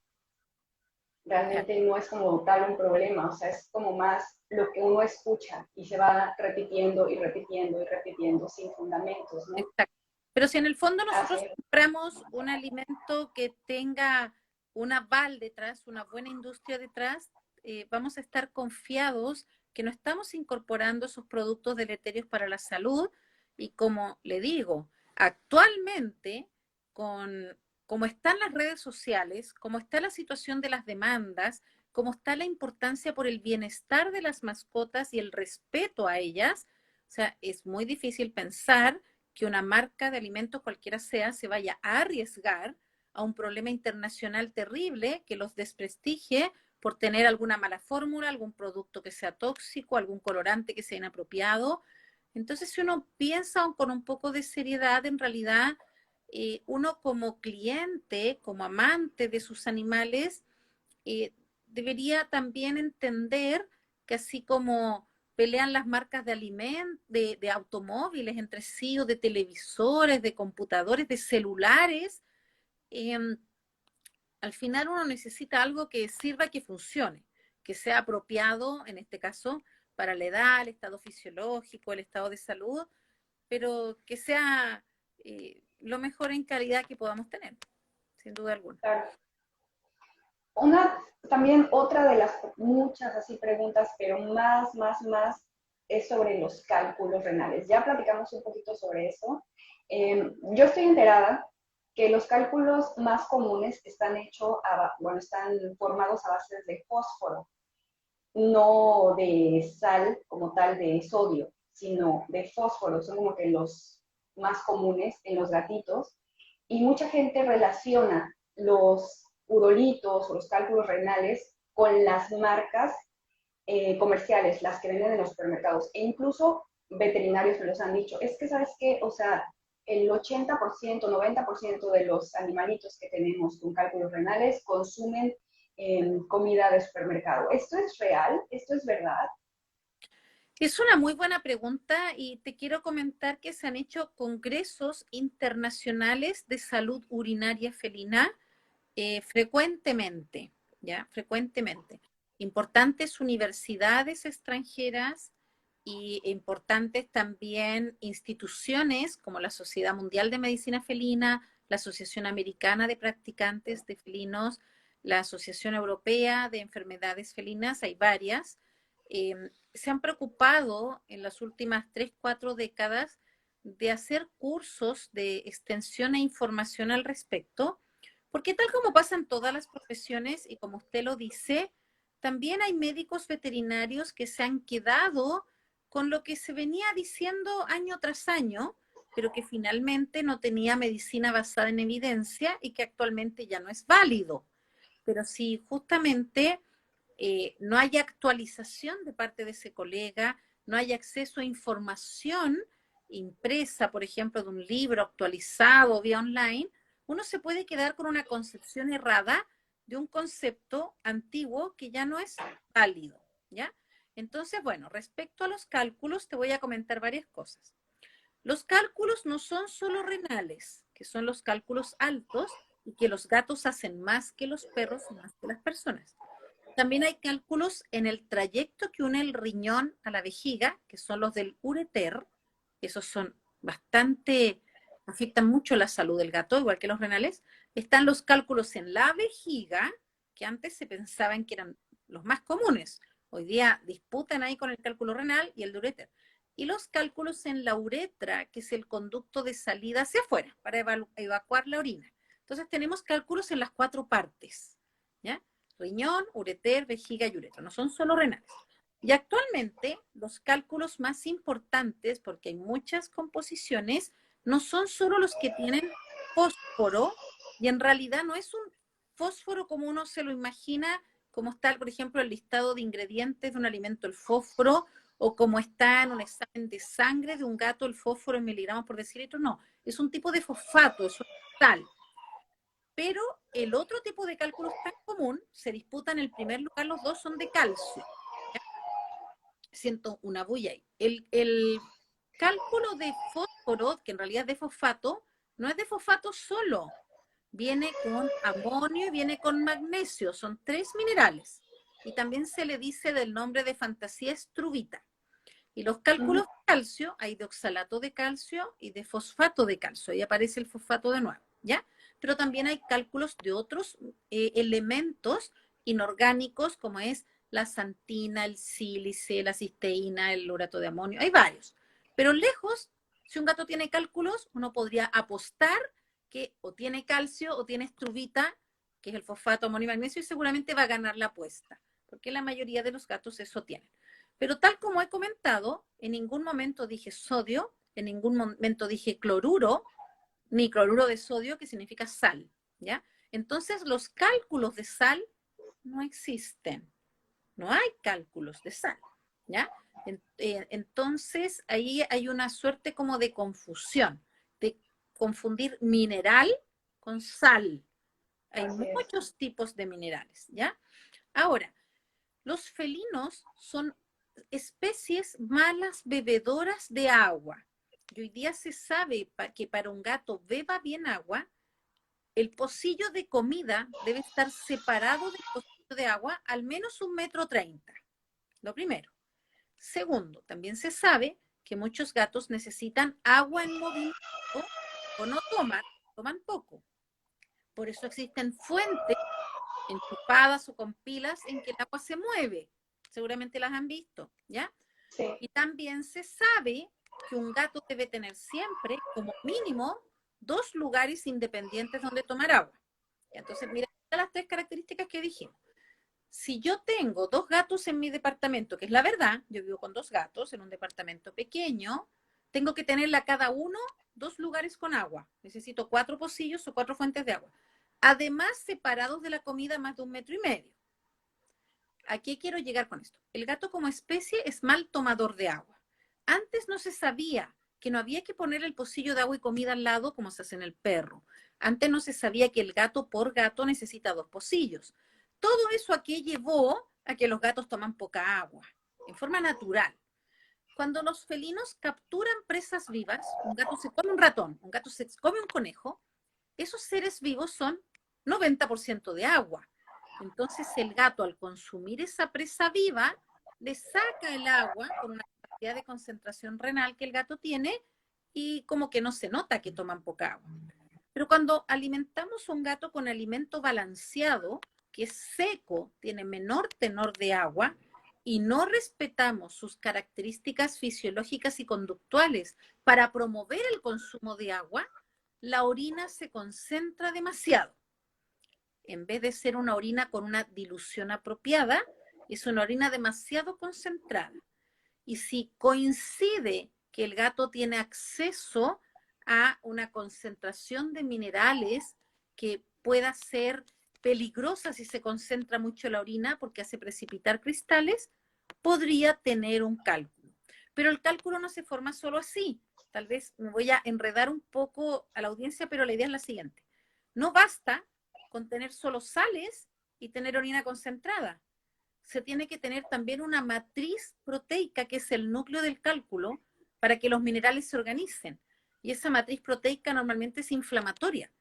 realmente no es como tal un problema, o sea, es como más lo que uno escucha y se va repitiendo y repitiendo y repitiendo sin fundamentos, ¿no? Exacto. Pero si en el fondo nosotros Hacer, compramos un alimento que tenga un aval detrás, una buena industria detrás, vamos a estar confiados que no estamos incorporando esos productos deleterios para la salud. Y como le digo, actualmente, con como están las redes sociales, como está la situación de las demandas, como está la importancia por el bienestar de las mascotas y el respeto a ellas, o sea, es muy difícil pensar que una marca de alimentos cualquiera sea se vaya a arriesgar a un problema internacional terrible que los desprestigie por tener alguna mala fórmula, algún producto que sea tóxico, algún colorante que sea inapropiado. Entonces, si uno piensa con un poco de seriedad, en realidad, uno como cliente, como amante de sus animales, eh, debería también entender que así como pelean las marcas de alimentos, de automóviles entre sí, o de televisores, de computadores, de celulares, eh, al final uno necesita algo que sirva, que funcione, que sea apropiado, en este caso, para la edad, el estado fisiológico, el estado de salud, pero que sea lo mejor en calidad que podamos tener, sin duda alguna. una, también otra de las muchas así preguntas, pero más, es sobre los cálculos renales. Ya platicamos un poquito sobre eso. Yo estoy enterada que los cálculos más comunes están hechos, bueno, están formados a base de fósforo, no de sal como tal de sodio, sino de fósforo. Son como que los más comunes en los gatitos. Y mucha gente relaciona los urolitos o los cálculos renales con las marcas comerciales, las que venden en los supermercados. E incluso veterinarios me los han dicho. Es que, ¿sabes qué? O sea, el 80%, 90% de los animalitos que tenemos con cálculos renales consumen comida de supermercado. ¿Esto es real? ¿Esto es verdad? Es una muy buena pregunta y te quiero comentar que se han hecho congresos internacionales de salud urinaria felina frecuentemente, ¿ya? Frecuentemente. Importantes universidades extranjeras y importantes también instituciones como la Sociedad Mundial de Medicina Felina, la Asociación Americana de Practicantes de Felinos, la Asociación Europea de Enfermedades Felinas, hay varias, se han preocupado en las últimas 3, 4 décadas de hacer cursos de extensión e información al respecto, porque tal como pasa en todas las profesiones y como usted lo dice, también hay médicos veterinarios que se han quedado con lo que se venía diciendo año tras año, pero que finalmente no tenía medicina basada en evidencia y que actualmente ya no es válido. Pero si justamente no hay actualización de parte de ese colega, no hay acceso a información impresa, por ejemplo, de un libro actualizado vía online, uno se puede quedar con una concepción errada de un concepto antiguo que ya no es válido, ¿ya? Entonces, bueno, respecto a los cálculos, te voy a comentar varias cosas. Los cálculos no son solo renales, que son los cálculos altos y que los gatos hacen más que los perros, más que las personas. También hay cálculos en el trayecto que une el riñón a la vejiga, que son los del ureter. Esos son bastante, afectan mucho la salud del gato, igual que los renales. Están los cálculos en la vejiga, que antes se pensaban que eran los más comunes. Hoy día disputan ahí con el cálculo renal y el de ureter. Y los cálculos en la uretra, que es el conducto de salida hacia afuera, para evacuar la orina. Entonces tenemos cálculos en las 4 partes, ¿ya? Riñón, ureter, vejiga y uretra. No son solo renales. Y actualmente los cálculos más importantes, porque hay muchas composiciones, no son solo los que tienen fósforo, y en realidad no es un fósforo como uno se lo imagina, como está, por ejemplo, el listado de ingredientes de un alimento, el fósforo, o como está en un examen de sangre de un gato el fósforo en miligramos por decilitro. No, es un tipo de fosfato, es una sal. Pero el otro tipo de cálculos tan común, se disputan en el primer lugar, los dos son de calcio. ¿Ya? Siento una bulla ahí. El cálculo de fósforo, que en realidad es de fosfato, no es de fosfato solo. Viene con amonio y viene con magnesio. Son 3 minerales. Y también se le dice del nombre de fantasía estruvita. Y los cálculos de calcio, hay de oxalato de calcio y de fosfato de calcio. Ahí aparece el fosfato de nuevo, ¿ya? Pero también hay cálculos de otros elementos inorgánicos, como es la santina, el sílice, la cisteína, el urato de amonio. Hay varios. Pero lejos, si un gato tiene cálculos, uno podría apostar que o tiene calcio o tiene estruvita, que es el fosfato, amonio y magnesio, y seguramente va a ganar la apuesta, porque la mayoría de los gatos eso tienen. Pero tal como he comentado, en ningún momento dije sodio, en ningún momento dije cloruro, ni cloruro de sodio, que significa sal, ¿ya? Entonces, los cálculos de sal no existen. No hay cálculos de sal, ¿ya? Entonces, ahí hay una suerte como de confusión, de confundir mineral con sal. Hay muchos tipos de minerales, ¿ya? Ahora, los felinos son especies malas bebedoras de agua. Y hoy día se sabe que para un gato beba bien agua, el pocillo de comida debe estar separado del pocillo de agua al menos 1,30 m. Lo primero. Segundo, también se sabe que muchos gatos necesitan agua en movimiento o no toman poco. Por eso existen fuentes enchufadas o con pilas en que el agua se mueve. Seguramente las han visto, ¿ya? Sí. Y también se sabe que un gato debe tener siempre, como mínimo, 2 lugares independientes donde tomar agua. Entonces, mira las 3 características que dijimos. Si yo tengo 2 gatos en mi departamento, que es la verdad, yo vivo con 2 gatos en un departamento pequeño, tengo que tenerle a cada uno 2 lugares con agua. Necesito 4 pocillos o 4 fuentes de agua. Además, separados de la comida más de 1,5 m. ¿A qué quiero llegar con esto? El gato como especie es mal tomador de agua. Antes no se sabía que no había que poner el pocillo de agua y comida al lado como se hace en el perro. Antes no se sabía que el gato por gato necesita 2 pocillos. Todo eso aquí llevó a que los gatos toman poca agua, en forma natural. Cuando los felinos capturan presas vivas, un gato se come un ratón, un gato se come un conejo, esos seres vivos son 90% de agua. Entonces el gato al consumir esa presa viva le saca el agua con una cantidad de concentración renal que el gato tiene y como que no se nota que toman poca agua. Pero cuando alimentamos a un gato con alimento balanceado, que es seco, tiene menor tenor de agua, y no respetamos sus características fisiológicas y conductuales para promover el consumo de agua, la orina se concentra demasiado. En vez de ser una orina con una dilución apropiada, es una orina demasiado concentrada. Y si coincide que el gato tiene acceso a una concentración de minerales que pueda ser peligrosa si se concentra mucho la orina porque hace precipitar cristales, podría tener un cálculo. Pero el cálculo no se forma solo así. Tal vez me voy a enredar un poco a la audiencia, pero la idea es la siguiente. No basta con tener solo sales y tener orina concentrada. Se tiene que tener también una matriz proteica, que es el núcleo del cálculo, para que los minerales se organicen. Y esa matriz proteica normalmente es inflamatoria.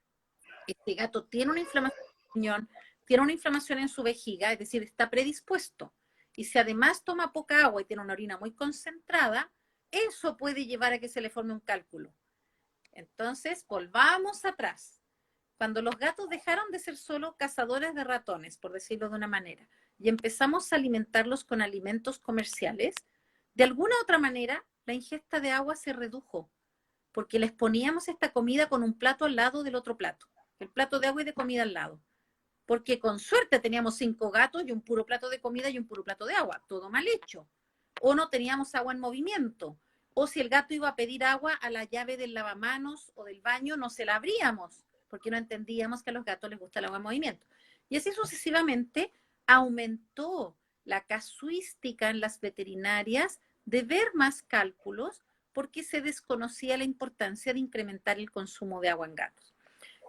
Este gato tiene una inflamación en el riñón, tiene una inflamación en su vejiga, es decir, está predispuesto. Y si además toma poca agua y tiene una orina muy concentrada, eso puede llevar a que se le forme un cálculo. Entonces, volvamos atrás. Cuando los gatos dejaron de ser solo cazadores de ratones, por decirlo de una manera, y empezamos a alimentarlos con alimentos comerciales, de alguna u otra manera la ingesta de agua se redujo, porque les poníamos esta comida con un plato al lado del otro plato, el plato de agua y de comida al lado, porque con suerte teníamos 5 gatos y un puro plato de comida y un puro plato de agua, todo mal hecho, o no teníamos agua en movimiento, o si el gato iba a pedir agua a la llave del lavamanos o del baño, no se la abríamos, porque no entendíamos que a los gatos les gusta el agua en movimiento. Y así sucesivamente aumentó la casuística en las veterinarias de ver más cálculos porque se desconocía la importancia de incrementar el consumo de agua en gatos.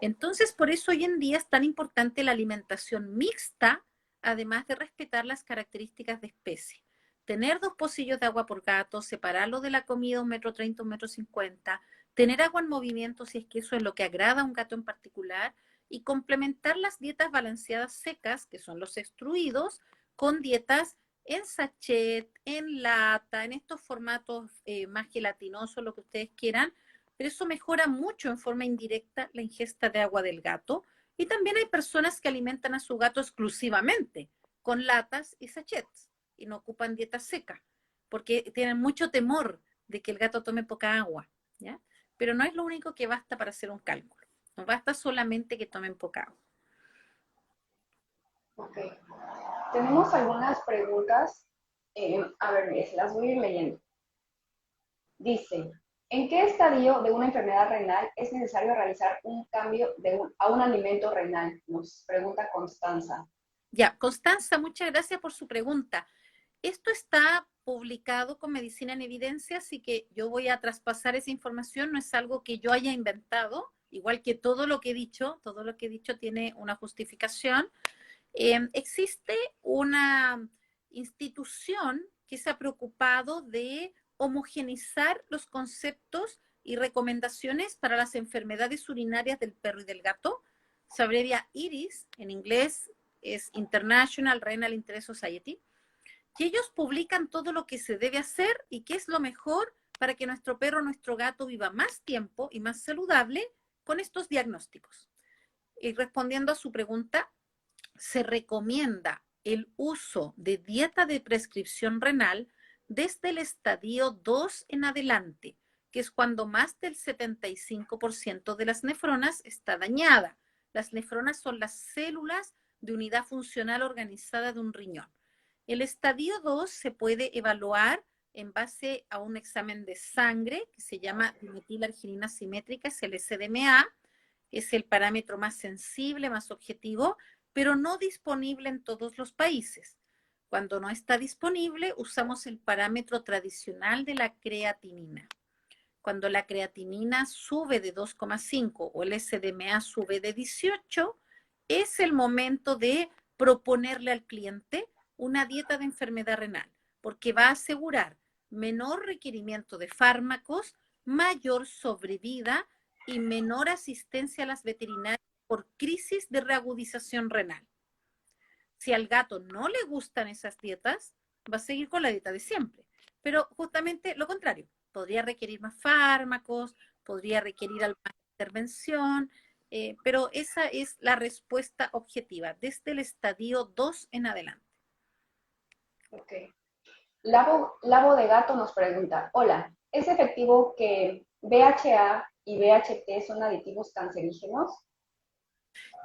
Entonces, por eso hoy en día es tan importante la alimentación mixta, además de respetar las características de especie. Tener 2 pocillos de agua por gato, separarlo de la comida 1,30 m, 1,50 m, tener agua en movimiento si es que eso es lo que agrada a un gato en particular, y complementar las dietas balanceadas secas, que son los extruidos, con dietas en sachet, en lata, en estos formatos más gelatinosos, lo que ustedes quieran, pero eso mejora mucho en forma indirecta la ingesta de agua del gato. Y también hay personas que alimentan a su gato exclusivamente con latas y sachets y no ocupan dieta seca, porque tienen mucho temor de que el gato tome poca agua, ¿ya? Pero no es lo único que basta para hacer un cálculo. No basta solamente que tomen poca agua. Ok. Tenemos algunas preguntas. A ver, mire, se las voy a ir leyendo. Dice, ¿en qué estadio de una enfermedad renal es necesario realizar un cambio a un alimento renal? Nos pregunta Constanza. Ya, Constanza, muchas gracias por su pregunta. Esto está publicado con Medicina en Evidencia, así que yo voy a traspasar esa información, no es algo que yo haya inventado, igual que todo lo que he dicho tiene una justificación. Existe una institución que se ha preocupado de homogenizar los conceptos y recomendaciones para las enfermedades urinarias del perro y del gato. Se abrevia IRIS, en inglés es International Renal Interest Society, y ellos publican todo lo que se debe hacer y qué es lo mejor para que nuestro perro o nuestro gato viva más tiempo y más saludable con estos diagnósticos. Y respondiendo a su pregunta, se recomienda el uso de dieta de prescripción renal desde el estadio 2 en adelante, que es cuando más del 75% de las nefronas está dañada. Las nefronas son las células de unidad funcional organizada de un riñón. El estadio 2 se puede evaluar en base a un examen de sangre que se llama dimetilarginina simétrica, es el SDMA, es el parámetro más sensible, más objetivo, pero no disponible en todos los países. Cuando no está disponible, usamos el parámetro tradicional de la creatinina. Cuando la creatinina sube de 2,5 o el SDMA sube de 18, es el momento de proponerle al cliente una dieta de enfermedad renal, porque va a asegurar menor requerimiento de fármacos, mayor sobrevida y menor asistencia a las veterinarias por crisis de reagudización renal. Si al gato no le gustan esas dietas, va a seguir con la dieta de siempre. Pero justamente lo contrario, podría requerir más fármacos, podría requerir alguna intervención, pero esa es la respuesta objetiva, desde el estadio 2 en adelante. Ok. Labo de Gato nos pregunta, hola, ¿es efectivo que BHA y BHT son aditivos cancerígenos?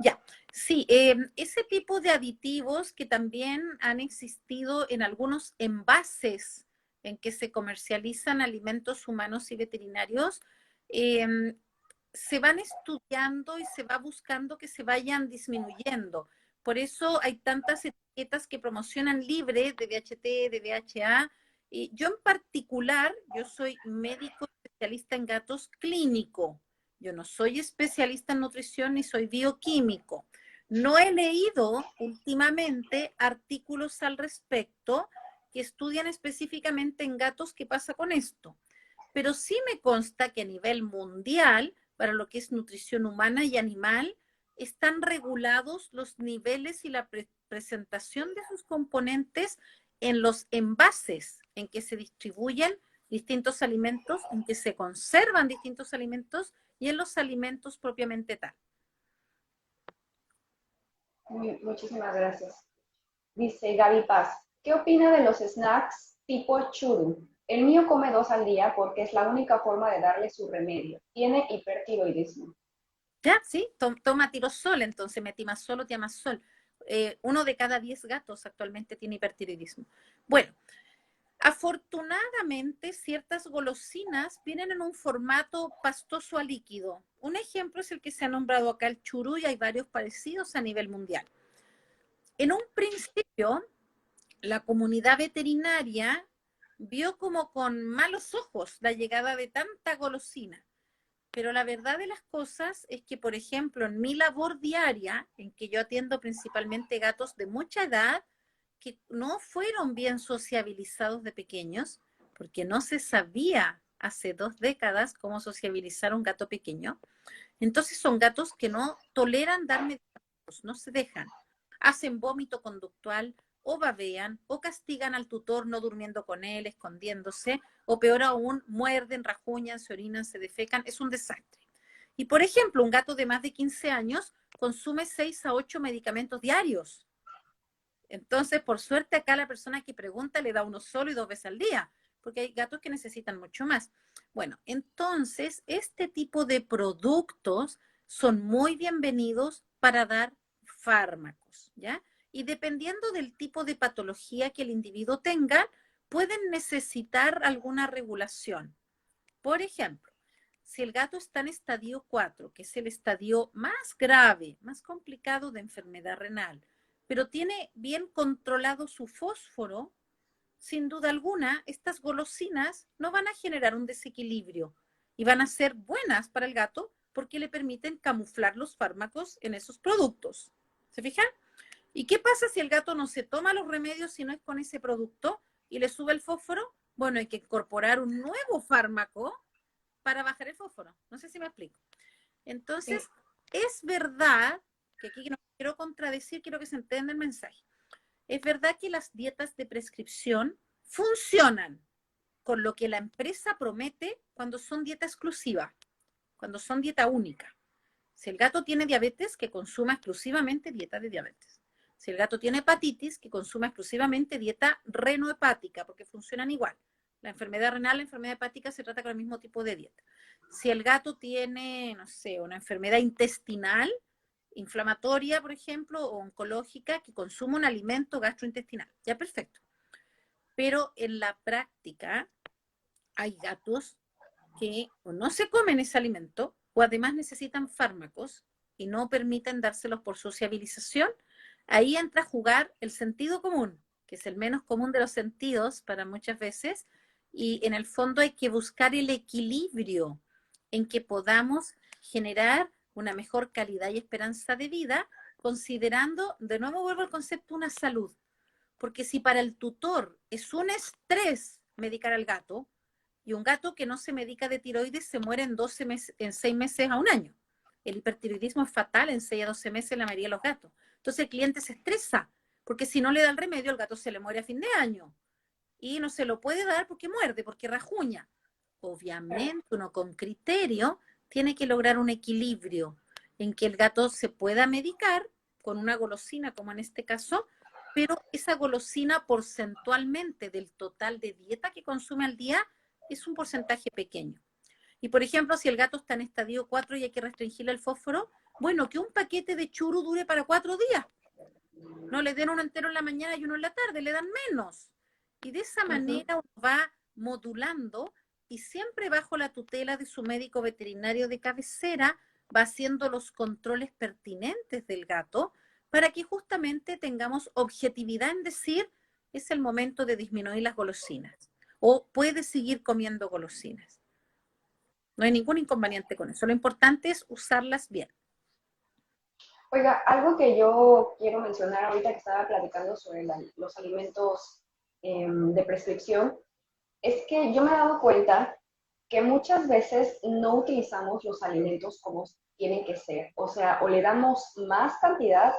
Ya, sí, ese tipo de aditivos que también han existido en algunos envases en que se comercializan alimentos humanos y veterinarios, eh, se van estudiando y se va buscando que se vayan disminuyendo. Por eso hay tantas etiquetas que promocionan libre de BHT, de BHA. Y yo en particular, yo soy médico especialista en gatos clínico. Yo no soy especialista en nutrición ni soy bioquímico. No he leído últimamente artículos al respecto que estudian específicamente en gatos qué pasa con esto. Pero sí me consta que a nivel mundial, para lo que es nutrición humana y animal, están regulados los niveles y la presentación de sus componentes en los envases en que se distribuyen distintos alimentos, en que se conservan distintos alimentos y en los alimentos propiamente tal. Muchísimas gracias. Dice Gaby Paz, ¿qué opina de los snacks tipo churu? El mío come 2 al día porque es la única forma de darle su remedio. Tiene hipertiroidismo. Ya, sí, toma tirosol, entonces metimazol o tiamazol. 1 de cada 10 gatos actualmente tiene hipertiroidismo. Bueno, afortunadamente, ciertas golosinas vienen en un formato pastoso a líquido. Un ejemplo es el que se ha nombrado acá, el churú, y hay varios parecidos a nivel mundial. En un principio, la comunidad veterinaria vio como con malos ojos la llegada de tanta golosina. Pero la verdad de las cosas es que, por ejemplo, en mi labor diaria, en que yo atiendo principalmente gatos de mucha edad, que no fueron bien sociabilizados de pequeños, porque no se sabía hace 2 décadas cómo sociabilizar un gato pequeño. Entonces son gatos que no toleran dar medicamentos, no se dejan. Hacen vómito conductual, o babean, o castigan al tutor no durmiendo con él, escondiéndose, o peor aún, muerden, rajuñan, se orinan, se defecan. Es un desastre. Y por ejemplo, un gato de más de 15 años consume 6 a 8 medicamentos diarios. Entonces, por suerte, acá la persona que pregunta le da uno solo y 2 veces al día, porque hay gatos que necesitan mucho más. Bueno, entonces, este tipo de productos son muy bienvenidos para dar fármacos, ¿ya? Y dependiendo del tipo de patología que el individuo tenga, pueden necesitar alguna regulación. Por ejemplo, si el gato está en estadio 4, que es el estadio más grave, más complicado de enfermedad renal, pero tiene bien controlado su fósforo, sin duda alguna, estas golosinas no van a generar un desequilibrio y van a ser buenas para el gato porque le permiten camuflar los fármacos en esos productos. ¿Se fijan? ¿Y qué pasa si el gato no se toma los remedios si no es con ese producto y le sube el fósforo? Bueno, hay que incorporar un nuevo fármaco para bajar el fósforo. No sé si me explico. Entonces, Sí. es verdad, que aquí no quiero contradecir, quiero que se entienda el mensaje. Es verdad que las dietas de prescripción funcionan con lo que la empresa promete cuando son dieta exclusiva, cuando son dieta única. Si el gato tiene diabetes, que consuma exclusivamente dieta de diabetes. Si el gato tiene hepatitis, que consuma exclusivamente dieta renohepática, porque funcionan igual. La enfermedad renal, la enfermedad hepática se trata con el mismo tipo de dieta. Si el gato tiene, no sé, una enfermedad intestinal, inflamatoria, por ejemplo, o oncológica, que consuma un alimento gastrointestinal. Ya, perfecto. Pero en la práctica hay gatos que o no se comen ese alimento o además necesitan fármacos y no permiten dárselos por sociabilización. Ahí entra a jugar el sentido común, que es el menos común de los sentidos para muchas veces, y en el fondo hay que buscar el equilibrio en que podamos generar una mejor calidad y esperanza de vida, considerando, de nuevo vuelvo al concepto, una salud. Porque si para el tutor es un estrés medicar al gato, y un gato que no se medica de tiroides se muere en 12 meses, en 6 meses a un año. El hipertiroidismo es fatal en 6 a 12 meses en la mayoría de los gatos. Entonces el cliente se estresa, porque si no le da el remedio, el gato se le muere a fin de año. Y no se lo puede dar porque muerde, porque rajuña. Obviamente, uno con criterio tiene que lograr un equilibrio en que el gato se pueda medicar con una golosina, como en este caso, pero esa golosina porcentualmente del total de dieta que consume al día es un porcentaje pequeño. Y por ejemplo, si el gato está en estadio 4 y hay que restringirle el fósforo, bueno, que un paquete de churu dure para 4 días. No le den uno entero en la mañana y uno en la tarde, le dan menos. Y de esa manera uno va modulando y siempre bajo la tutela de su médico veterinario de cabecera va haciendo los controles pertinentes del gato para que justamente tengamos objetividad en decir es el momento de disminuir las golosinas o puede seguir comiendo golosinas. No hay ningún inconveniente con eso. Lo importante es usarlas bien. Oiga, algo que yo quiero mencionar ahorita que estaba platicando sobre los alimentos de prescripción, es que yo me he dado cuenta que muchas veces no utilizamos los alimentos como tienen que ser. O sea, o le damos más cantidad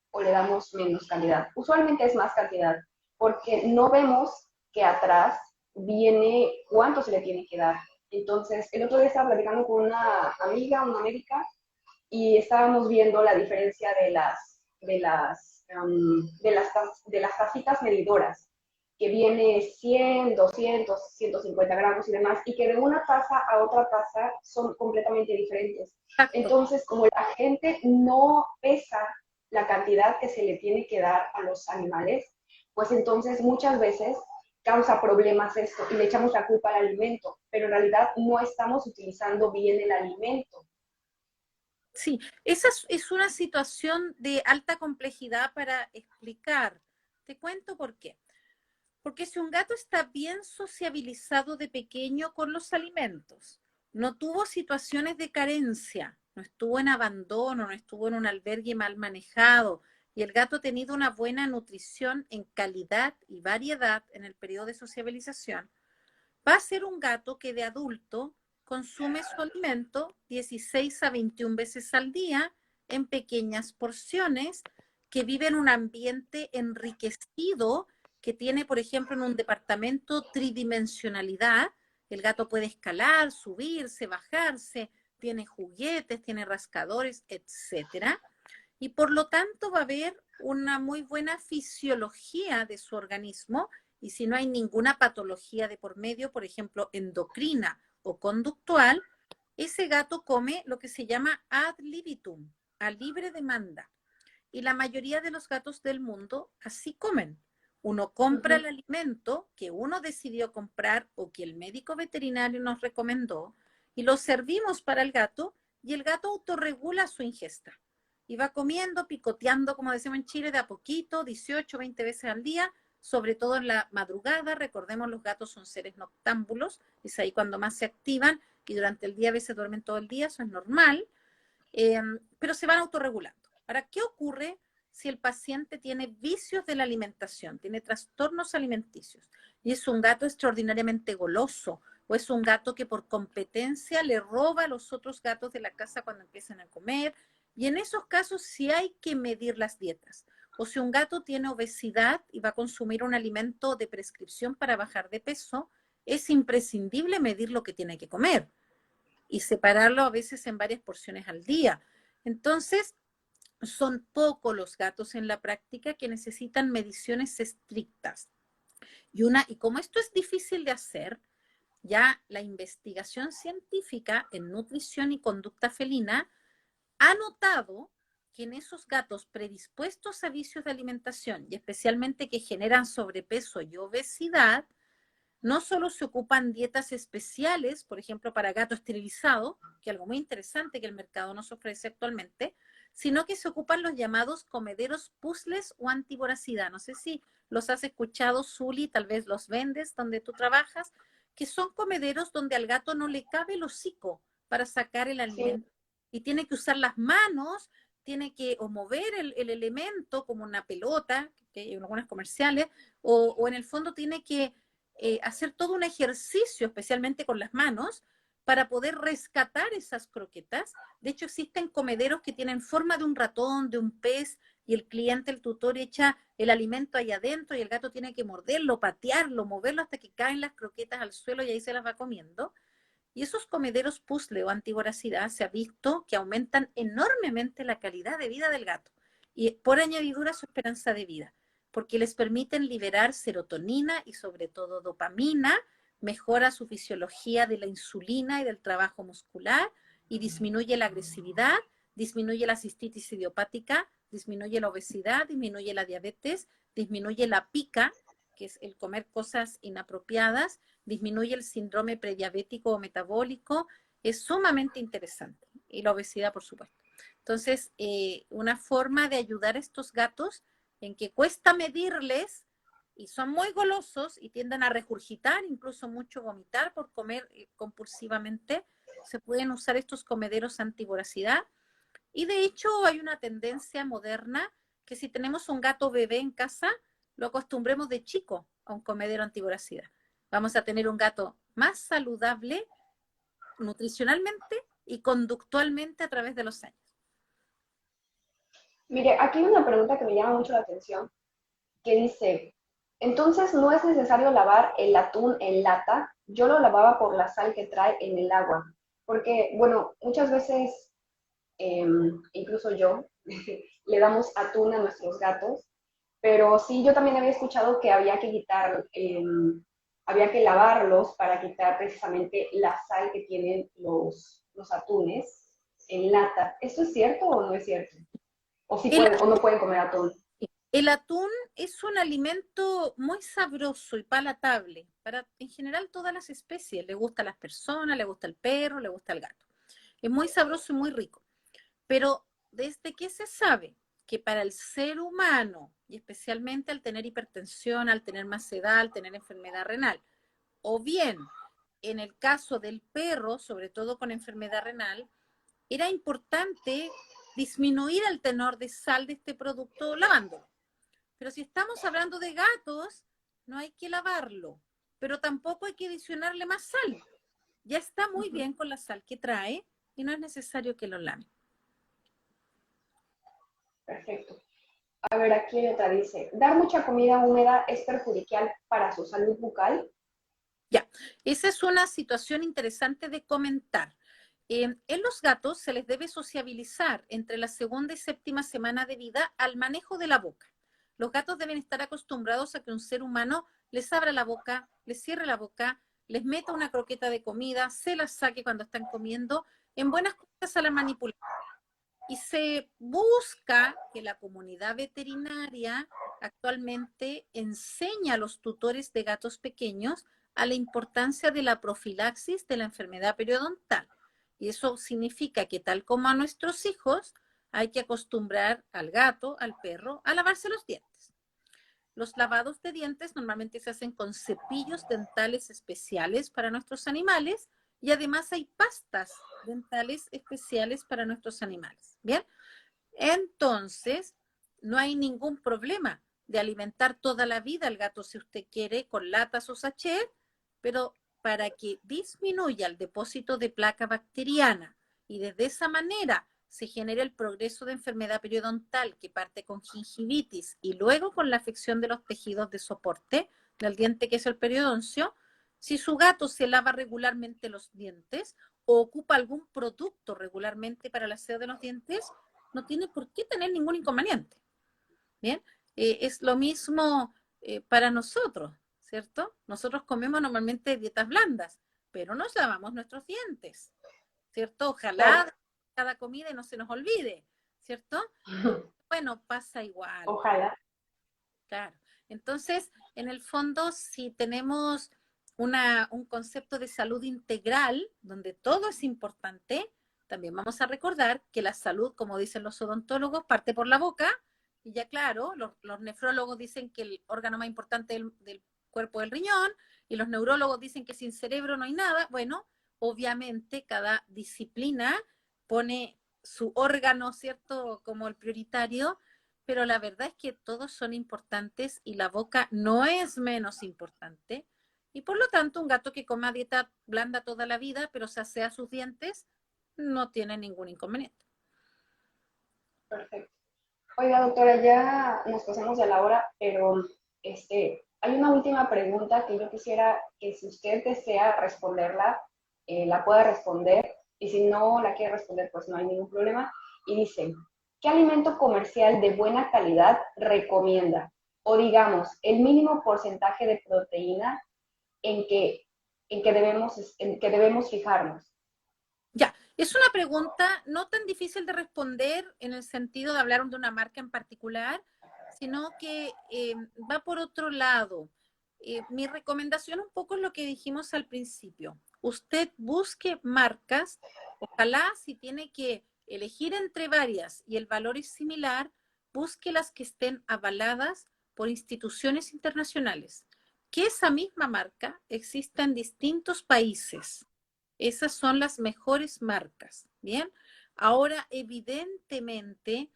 o le damos menos cantidad. Usualmente es más cantidad, porque no vemos que atrás viene cuánto se le tiene que dar. Entonces, el otro día estaba platicando con una amiga, una médica, y estábamos viendo la diferencia de las de las tacitas medidoras, que viene 100, 200, 150 gramos y demás, y que de una taza a otra taza son completamente diferentes. Exacto. Entonces, como la gente no pesa la cantidad que se le tiene que dar a los animales, pues entonces muchas veces causa problemas esto y le echamos la culpa al alimento, pero en realidad no estamos utilizando bien el alimento. Sí, esa es una situación de alta complejidad para explicar. Te cuento por qué. Porque si un gato está bien sociabilizado de pequeño con los alimentos, no tuvo situaciones de carencia, no estuvo en abandono, no estuvo en un albergue mal manejado, y el gato ha tenido una buena nutrición en calidad y variedad en el periodo de sociabilización, va a ser un gato que de adulto consume su alimento 16 a 21 veces al día en pequeñas porciones, que vive en un ambiente enriquecido, que tiene, por ejemplo, en un departamento tridimensionalidad. El gato puede escalar, subirse, bajarse, tiene juguetes, tiene rascadores, etcétera. Y por lo tanto va a haber una muy buena fisiología de su organismo, y si no hay ninguna patología de por medio, por ejemplo, endocrina o conductual, ese gato come lo que se llama ad libitum, a libre demanda. Y la mayoría de los gatos del mundo así comen. Uno compra el alimento que uno decidió comprar o que el médico veterinario nos recomendó, y lo servimos para el gato, y el gato autorregula su ingesta. Y va comiendo, picoteando, como decimos en Chile, de a poquito, 18, 20 veces al día, sobre todo en la madrugada. Recordemos, los gatos son seres noctámbulos, es ahí cuando más se activan, y durante el día a veces duermen todo el día, eso es normal, pero se van autorregulando. Ahora, ¿qué ocurre si el paciente tiene vicios de la alimentación, tiene trastornos alimenticios, y es un gato extraordinariamente goloso, o es un gato que por competencia le roba a los otros gatos de la casa cuando empiezan a comer? Y en esos casos sí hay que medir las dietas. O si un gato tiene obesidad y va a consumir un alimento de prescripción para bajar de peso, es imprescindible medir lo que tiene que comer y separarlo a veces en varias porciones al día. Entonces, son pocos los gatos en la práctica que necesitan mediciones estrictas. Y como esto es difícil de hacer, ya la investigación científica en nutrición y conducta felina ha notado que en esos gatos predispuestos a vicios de alimentación, y especialmente que generan sobrepeso y obesidad, no solo se ocupan dietas especiales, por ejemplo, para gato esterilizado, que es algo muy interesante que el mercado nos ofrece actualmente, sino que se ocupan los llamados comederos puzzles o antivoracidad. No sé si los has escuchado, Zuli, tal vez los vendes donde tú trabajas, que son comederos donde al gato no le cabe el hocico para sacar el Sí, alimento y tiene que usar las manos, tiene que o mover el elemento como una pelota, que hay algunas comerciales, o en el fondo tiene que hacer todo un ejercicio, especialmente con las manos, para poder rescatar esas croquetas. De hecho, existen comederos que tienen forma de un ratón, de un pez, y el cliente, el tutor, echa el alimento ahí adentro y el gato tiene que morderlo, patearlo, moverlo hasta que caen las croquetas al suelo y ahí se las va comiendo. Y esos comederos puzzle o antivoracidad se ha visto que aumentan enormemente la calidad de vida del gato y por añadidura su esperanza de vida, porque les permiten liberar serotonina y sobre todo dopamina, mejora su fisiología de la insulina y del trabajo muscular, y disminuye la agresividad, disminuye la cistitis idiopática, disminuye la obesidad, disminuye la diabetes, disminuye la pica, que es el comer cosas inapropiadas, disminuye el síndrome prediabético o metabólico. Es sumamente interesante. Y la obesidad, por supuesto. Entonces, una forma de ayudar a estos gatos en que cuesta medirles y son muy golosos y tienden a regurgitar, incluso mucho vomitar por comer compulsivamente, se pueden usar estos comederos antivoracidad. Y de hecho hay una tendencia moderna que si tenemos un gato bebé en casa, lo acostumbremos de chico a un comedero antivoracidad. Vamos a tener un gato más saludable nutricionalmente y conductualmente a través de los años. mire, aquí hay una pregunta que me llama mucho la atención, que dice, entonces no es necesario lavar el atún en lata, yo lo lavaba por la sal que trae en el agua, porque, bueno, muchas veces, incluso yo, le damos atún a nuestros gatos, pero sí, yo también había escuchado que había que quitar, había que lavarlos para quitar precisamente la sal que tienen los atunes en lata. ¿Esto es cierto o no es cierto? ¿O sí El, pueden, o no pueden comer atún? el atún es un alimento muy sabroso y palatable para en general todas las especies. Le gusta a las personas, le gusta al perro, le gusta al gato. Es muy sabroso y muy rico. Pero desde que se sabe que para el ser humano, y especialmente al tener hipertensión, al tener más edad, al tener enfermedad renal, o bien en el caso del perro, sobre todo con enfermedad renal, era importante disminuir el tenor de sal de este producto lavándolo. Pero si estamos hablando de gatos, no hay que lavarlo, pero tampoco hay que adicionarle más sal. Ya está muy bien con la sal que trae y no es necesario que lo laven. Perfecto. A ver, aquí hay otra dice, ¿dar mucha comida húmeda es perjudicial para su salud bucal? Ya, esa es una situación interesante de comentar. En los gatos se les debe sociabilizar entre la segunda y séptima semana de vida al manejo de la boca. Los gatos deben estar acostumbrados a que un ser humano les abra la boca, les cierre la boca, les meta una croqueta de comida, se las saque cuando están comiendo, en buenas cosas a la manipulación. Y se busca que la comunidad veterinaria actualmente enseña a los tutores de gatos pequeños a la importancia de la profilaxis de la enfermedad periodontal. Y eso significa que tal como a nuestros hijos, hay que acostumbrar al gato, al perro, a lavarse los dientes. Los lavados de dientes normalmente se hacen con cepillos dentales especiales para nuestros animales y además hay pastas dentales especiales para nuestros animales. Bien, entonces no hay ningún problema de alimentar toda la vida al gato si usted quiere con latas o sachet, pero para que disminuya el depósito de placa bacteriana y desde esa manera se genera el progreso de enfermedad periodontal que parte con gingivitis y luego con la afección de los tejidos de soporte del diente que es el periodoncio. Si su gato se lava regularmente los dientes o ocupa algún producto regularmente para el aseo de los dientes, no tiene por qué tener ningún inconveniente. Bien, es lo mismo para nosotros, ¿cierto? Nosotros comemos normalmente dietas blandas, pero nos lavamos nuestros dientes, ¿cierto? Claro. Ojalá cada comida y no se nos olvide, ¿cierto? Bueno, pasa igual, Ojalá. claro. Entonces, en el fondo, si tenemos un concepto de salud integral, donde todo es importante, también vamos a recordar que la salud, como dicen los odontólogos, parte por la boca, y ya claro, los nefrólogos dicen que el órgano más importante del cuerpo es el riñón, y los neurólogos dicen que sin cerebro no hay nada. Bueno, obviamente cada disciplina pone su órgano, ¿cierto?, como el prioritario, pero la verdad es que todos son importantes y la boca no es menos importante. Y por lo tanto, un gato que coma dieta blanda toda la vida, pero se asea sus dientes, no tiene ningún inconveniente. Perfecto. Oiga, doctora, ya nos pasamos de la hora, pero hay una última pregunta que yo quisiera que si usted desea responderla, la pueda responder, y si no la quiere responder, pues no hay ningún problema. Y dice, ¿qué alimento comercial de buena calidad recomienda? O digamos, el mínimo porcentaje de proteína en que, en que debemos fijarnos. Ya, es una pregunta no tan difícil de responder en el sentido de hablar de una marca en particular, sino que va por otro lado. Mi recomendación un poco es lo que dijimos al principio. Usted busque marcas, ojalá si tiene que elegir entre varias y el valor es similar, busque las que estén avaladas por instituciones internacionales. Que esa misma marca exista en distintos países. Esas son las mejores marcas, ¿bien? Ahora, evidentemente,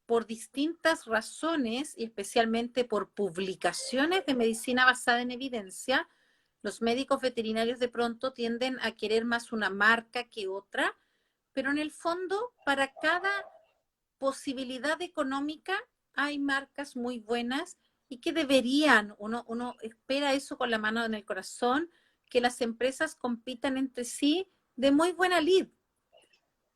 por distintas razones y especialmente por publicaciones de medicina basada en evidencia, los médicos veterinarios de pronto tienden a querer más una marca que otra, pero en el fondo, para cada posibilidad económica hay marcas muy buenas y que deberían, uno espera eso con la mano en el corazón, que las empresas compitan entre sí de muy buena lid,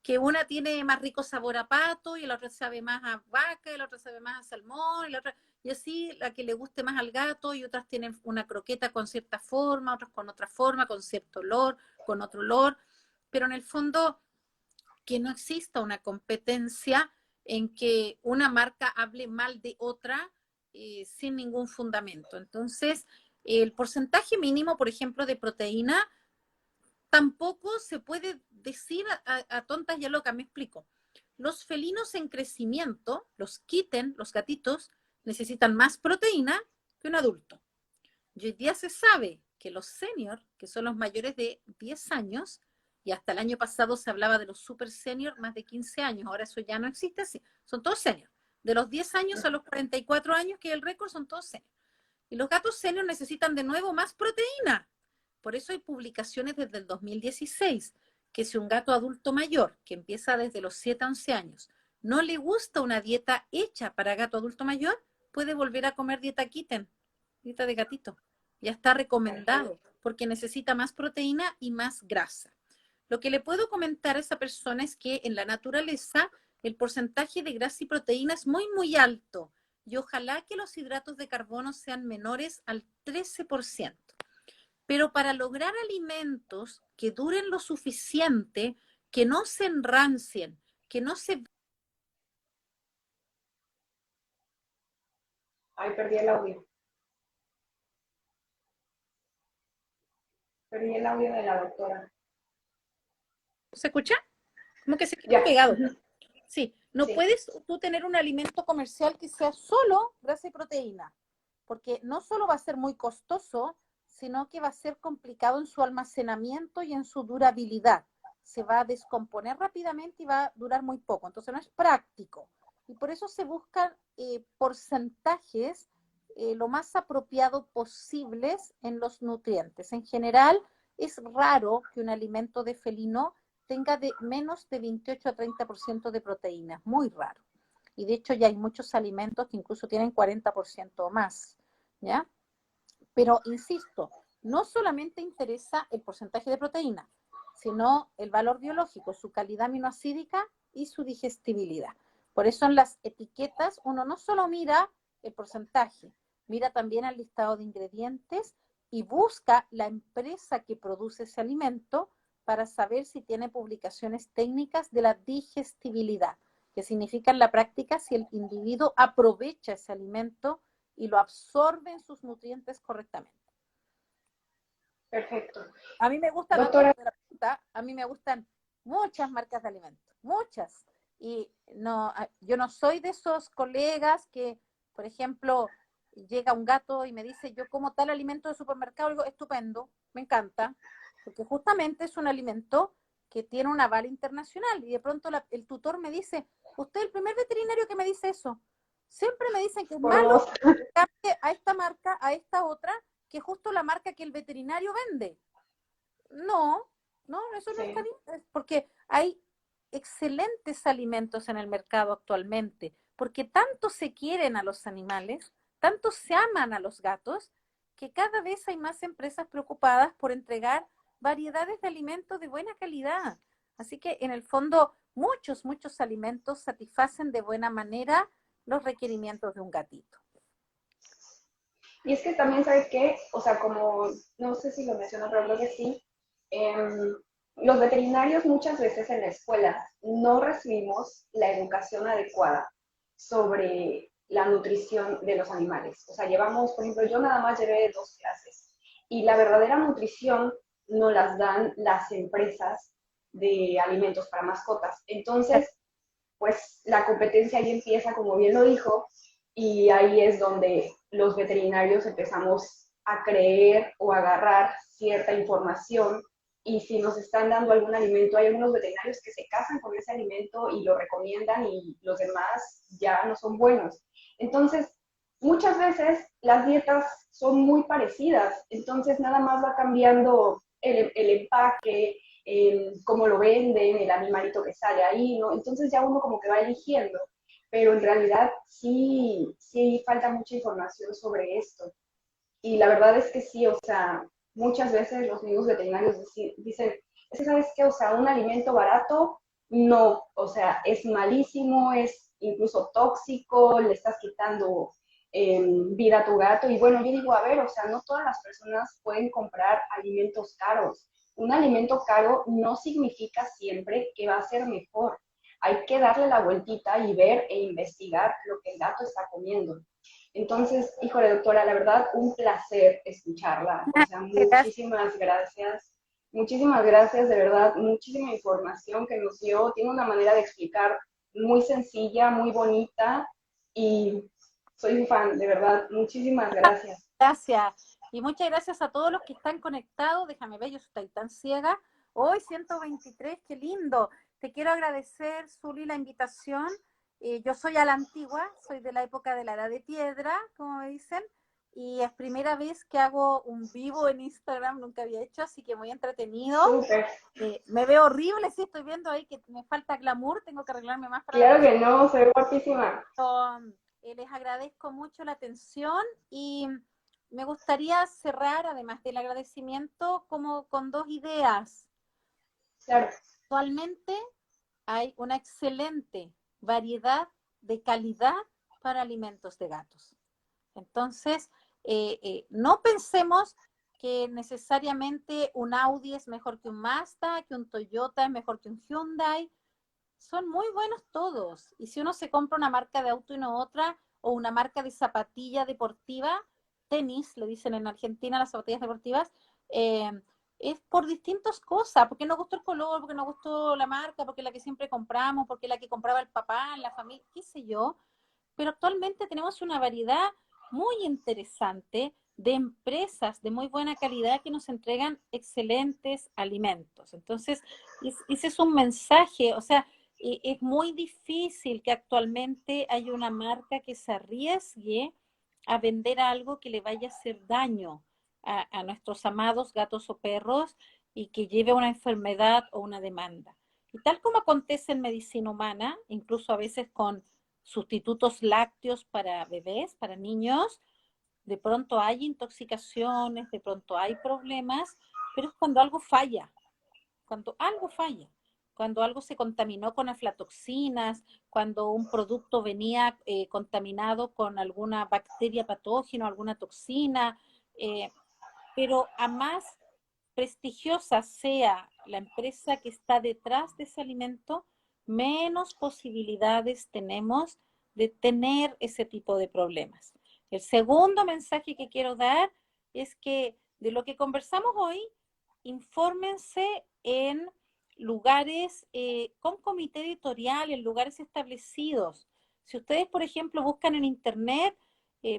que una tiene más rico sabor a pato y la otra sabe más a vaca y la otra sabe más a salmón y la otra, y así la que le guste más al gato, y otras tienen una croqueta con cierta forma, otras con otra forma, con cierto olor, con otro olor, pero en el fondo que no exista una competencia en que una marca hable mal de otra sin ningún fundamento. Entonces, el porcentaje mínimo, por ejemplo, de proteína, tampoco se puede decir a tontas y a locas, me explico. Los felinos en crecimiento, los kitten, los gatitos, necesitan más proteína que un adulto. Y hoy día se sabe que los senior, que son los mayores de 10 años, y hasta el año pasado se hablaba de los super senior más de 15 años, ahora eso ya no existe así, son todos senior. De los 10 años a los 44 años, que es el récord, son todos senior. Y los gatos senior necesitan de nuevo más proteína. Por eso hay publicaciones desde el 2016, que si un gato adulto mayor, que empieza desde los 7 a 11 años, no le gusta una dieta hecha para gato adulto mayor, puede volver a comer dieta kitten, dieta de gatito. Ya está recomendado, porque necesita más proteína y más grasa. Lo que le puedo comentar a esa persona es que en la naturaleza el porcentaje de grasa y proteína es muy, muy alto. Y ojalá que los hidratos de carbono sean menores al 13%. Pero para lograr alimentos que duren lo suficiente, que no se enrancien, que no se... Ay, perdí el audio. Perdí el audio de la doctora. ¿Se escucha? Como que se quedó Ya. pegado. Sí, no Sí. puedes tú tener un alimento comercial que sea solo grasa y proteína, porque no solo va a ser muy costoso, sino que va a ser complicado en su almacenamiento y en su durabilidad. Se va a descomponer rápidamente y va a durar muy poco, entonces no es práctico. Y por eso se buscan porcentajes lo más apropiado posibles en los nutrientes. En general, es raro que un alimento de felino tenga de menos de 28 a 30% de proteínas, muy raro. Y de hecho ya hay muchos alimentos que incluso tienen 40% o más, ¿ya? Pero insisto, no solamente interesa el porcentaje de proteína, sino el valor biológico, su calidad aminoácidica y su digestibilidad. Por eso en las etiquetas uno no solo mira el porcentaje, mira también el listado de ingredientes y busca la empresa que produce ese alimento para saber si tiene publicaciones técnicas de la digestibilidad, que significa en la práctica si el individuo aprovecha ese alimento y lo absorbe en sus nutrientes correctamente. Perfecto. A mí me gustan, Doctora, a mí me gustan muchas marcas de alimentos, muchas. Y no, yo no soy de esos colegas que, por ejemplo, llega un gato y me dice, yo como tal alimento de supermercado, digo, estupendo, me encanta, porque justamente es un alimento que tiene un aval internacional. Y de pronto el tutor me dice, usted es el primer veterinario que me dice eso. Siempre me dicen que es por malo, dos. cambie a esta marca, a esta otra, que es justo la marca que el veterinario vende. No, no, eso no Sí. está bien, porque hay excelentes alimentos en el mercado actualmente, porque tanto se quieren a los animales, tanto se aman a los gatos, que cada vez hay más empresas preocupadas por entregar variedades de alimentos de buena calidad. Así que en el fondo muchos, muchos alimentos satisfacen de buena manera los requerimientos de un gatito. Y es que también, ¿sabe qué? O sea, como, no sé si lo mencionó, pero creo que sí, los veterinarios muchas veces en la escuela no recibimos la educación adecuada sobre la nutrición de los animales. O sea, llevamos, por ejemplo, yo nada más llevé 2 clases y la verdadera nutrición no las dan las empresas de alimentos para mascotas. Entonces, pues la competencia ahí empieza, como bien lo dijo, y ahí es donde los veterinarios empezamos a creer o a agarrar cierta información y si nos están dando algún alimento, hay algunos veterinarios que se casan con ese alimento y lo recomiendan y los demás ya no son buenos. Entonces, muchas veces las dietas son muy parecidas, entonces nada más va cambiando el empaque, cómo lo venden, el animalito que sale ahí, ¿no? Entonces ya uno como que va eligiendo, pero en realidad sí, sí falta mucha información sobre esto. Y la verdad es que sí, o sea, muchas veces los mismos veterinarios dicen, es que sabes qué, o sea, un alimento barato no, o sea, es malísimo, es incluso tóxico, le estás quitando vida a tu gato. Y bueno, yo digo, a ver, o sea, no todas las personas pueden comprar alimentos caros. Un alimento caro no significa siempre que va a ser mejor. Hay que darle la vueltita y ver e investigar lo que el gato está comiendo. Entonces, híjole, doctora, la verdad, un placer escucharla. O sea, Gracias. muchísimas gracias. Muchísimas gracias, de verdad, muchísima información que nos dio. Tiene una manera de explicar muy sencilla, muy bonita y soy un fan, de verdad. Muchísimas gracias. Gracias. Y muchas gracias a todos los que están conectados. Déjame ver, yo estoy tan ciega. Hoy 123, qué lindo. Te quiero agradecer, Zuli, la invitación. Yo soy a la antigua, soy de la época de la edad de piedra, como me dicen, y es primera vez que hago un vivo en Instagram, nunca había hecho, así que muy entretenido. Súper. Me veo horrible, sí, estoy viendo ahí que me falta glamour, tengo que arreglarme más para la Claro próxima. que no, se ve guapísima. Les agradezco mucho la atención y me gustaría cerrar, además del agradecimiento, como con dos ideas. Claro, Actualmente hay una excelente variedad de calidad para alimentos de gatos. Entonces, no pensemos que necesariamente un Audi es mejor que un Mazda, que un Toyota es mejor que un Hyundai. Son muy buenos todos. Y si uno se compra una marca de auto y no otra, o una marca de zapatilla deportiva, tenis, le dicen en Argentina las zapatillas deportivas, eh, es por distintas cosas, porque nos gustó el color, porque nos gustó la marca, porque es la que siempre compramos, porque es la que compraba el papá, la familia, qué sé yo. Pero actualmente tenemos una variedad muy interesante de empresas de muy buena calidad que nos entregan excelentes alimentos. Entonces, ese es un mensaje, o sea, es muy difícil que actualmente haya una marca que se arriesgue a vender algo que le vaya a hacer daño a nuestros amados gatos o perros y que lleve a una enfermedad o una demanda. Y tal como acontece en medicina humana, incluso a veces con sustitutos lácteos para bebés, para niños, de pronto hay intoxicaciones, de pronto hay problemas, pero es cuando algo falla, cuando algo falla, cuando algo se contaminó con aflatoxinas, cuando un producto venía contaminado con alguna bacteria patógena, alguna toxina, eh, pero a más prestigiosa sea la empresa que está detrás de ese alimento, menos posibilidades tenemos de tener ese tipo de problemas. El segundo mensaje que quiero dar es que de lo que conversamos hoy, infórmense en lugares con comité editorial, en lugares establecidos. Si ustedes, por ejemplo, buscan en internet,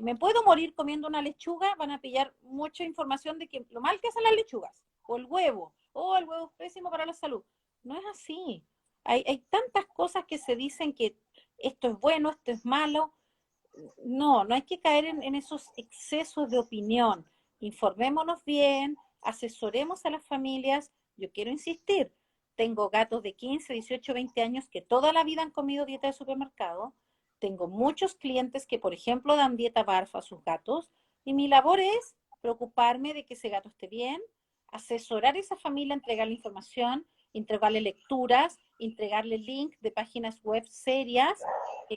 me puedo morir comiendo una lechuga, van a pillar mucha información de que lo mal que hacen las lechugas, o el huevo es pésimo para la salud. No es así. Hay tantas cosas que se dicen que esto es bueno, esto es malo. No, no hay que caer en esos excesos de opinión. Informémonos bien, asesoremos a las familias. Yo quiero insistir, tengo gatos de 15, 18, 20 años que toda la vida han comido dieta de supermercado. Tengo muchos clientes que, por ejemplo, dan dieta barfa a sus gatos y mi labor es preocuparme de que ese gato esté bien, asesorar a esa familia, entregarle información, entregarle lecturas, entregarle link de páginas web serias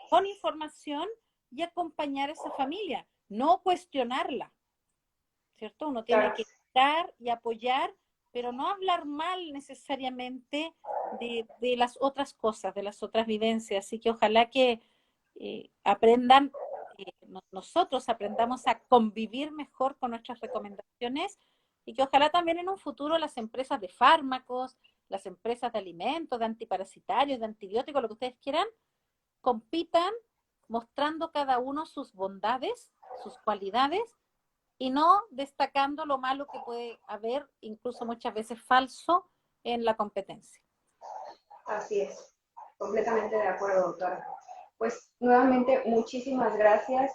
con información y acompañar a esa familia, no cuestionarla, ¿cierto? Uno tiene claro. que estar y apoyar, pero no hablar mal necesariamente de las otras cosas, de las otras vivencias. Así que ojalá que aprendan, nosotros aprendamos a convivir mejor con nuestras recomendaciones y que ojalá también en un futuro las empresas de fármacos, las empresas de alimentos, de antiparasitarios, de antibióticos, lo que ustedes quieran, compitan mostrando cada uno sus bondades, sus cualidades y no destacando lo malo que puede haber, incluso muchas veces falso, en la competencia. Así es, completamente de acuerdo, doctora. Pues nuevamente, muchísimas gracias.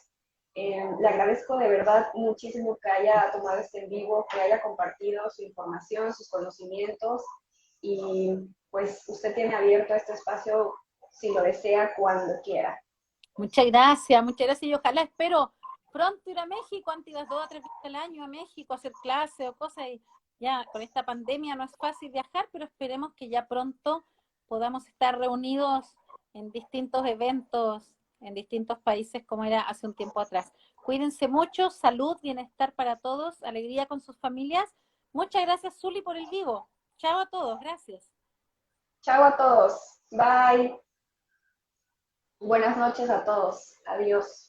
Le agradezco de verdad muchísimo que haya tomado este en vivo, que haya compartido su información, sus conocimientos y pues usted tiene abierto este espacio si lo desea cuando quiera. Muchas gracias y ojalá espero pronto ir a México, antes de las 2 a 3 veces al año a México, a hacer clases o cosas. Y ya con esta pandemia no es fácil viajar, pero esperemos que ya pronto podamos estar reunidos en distintos eventos, en distintos países como era hace un tiempo atrás. Cuídense mucho, salud, bienestar para todos, alegría con sus familias. Muchas gracias, Zuli, por el vivo. Chao a todos, gracias. Chao a todos. Bye. Buenas noches a todos. Adiós.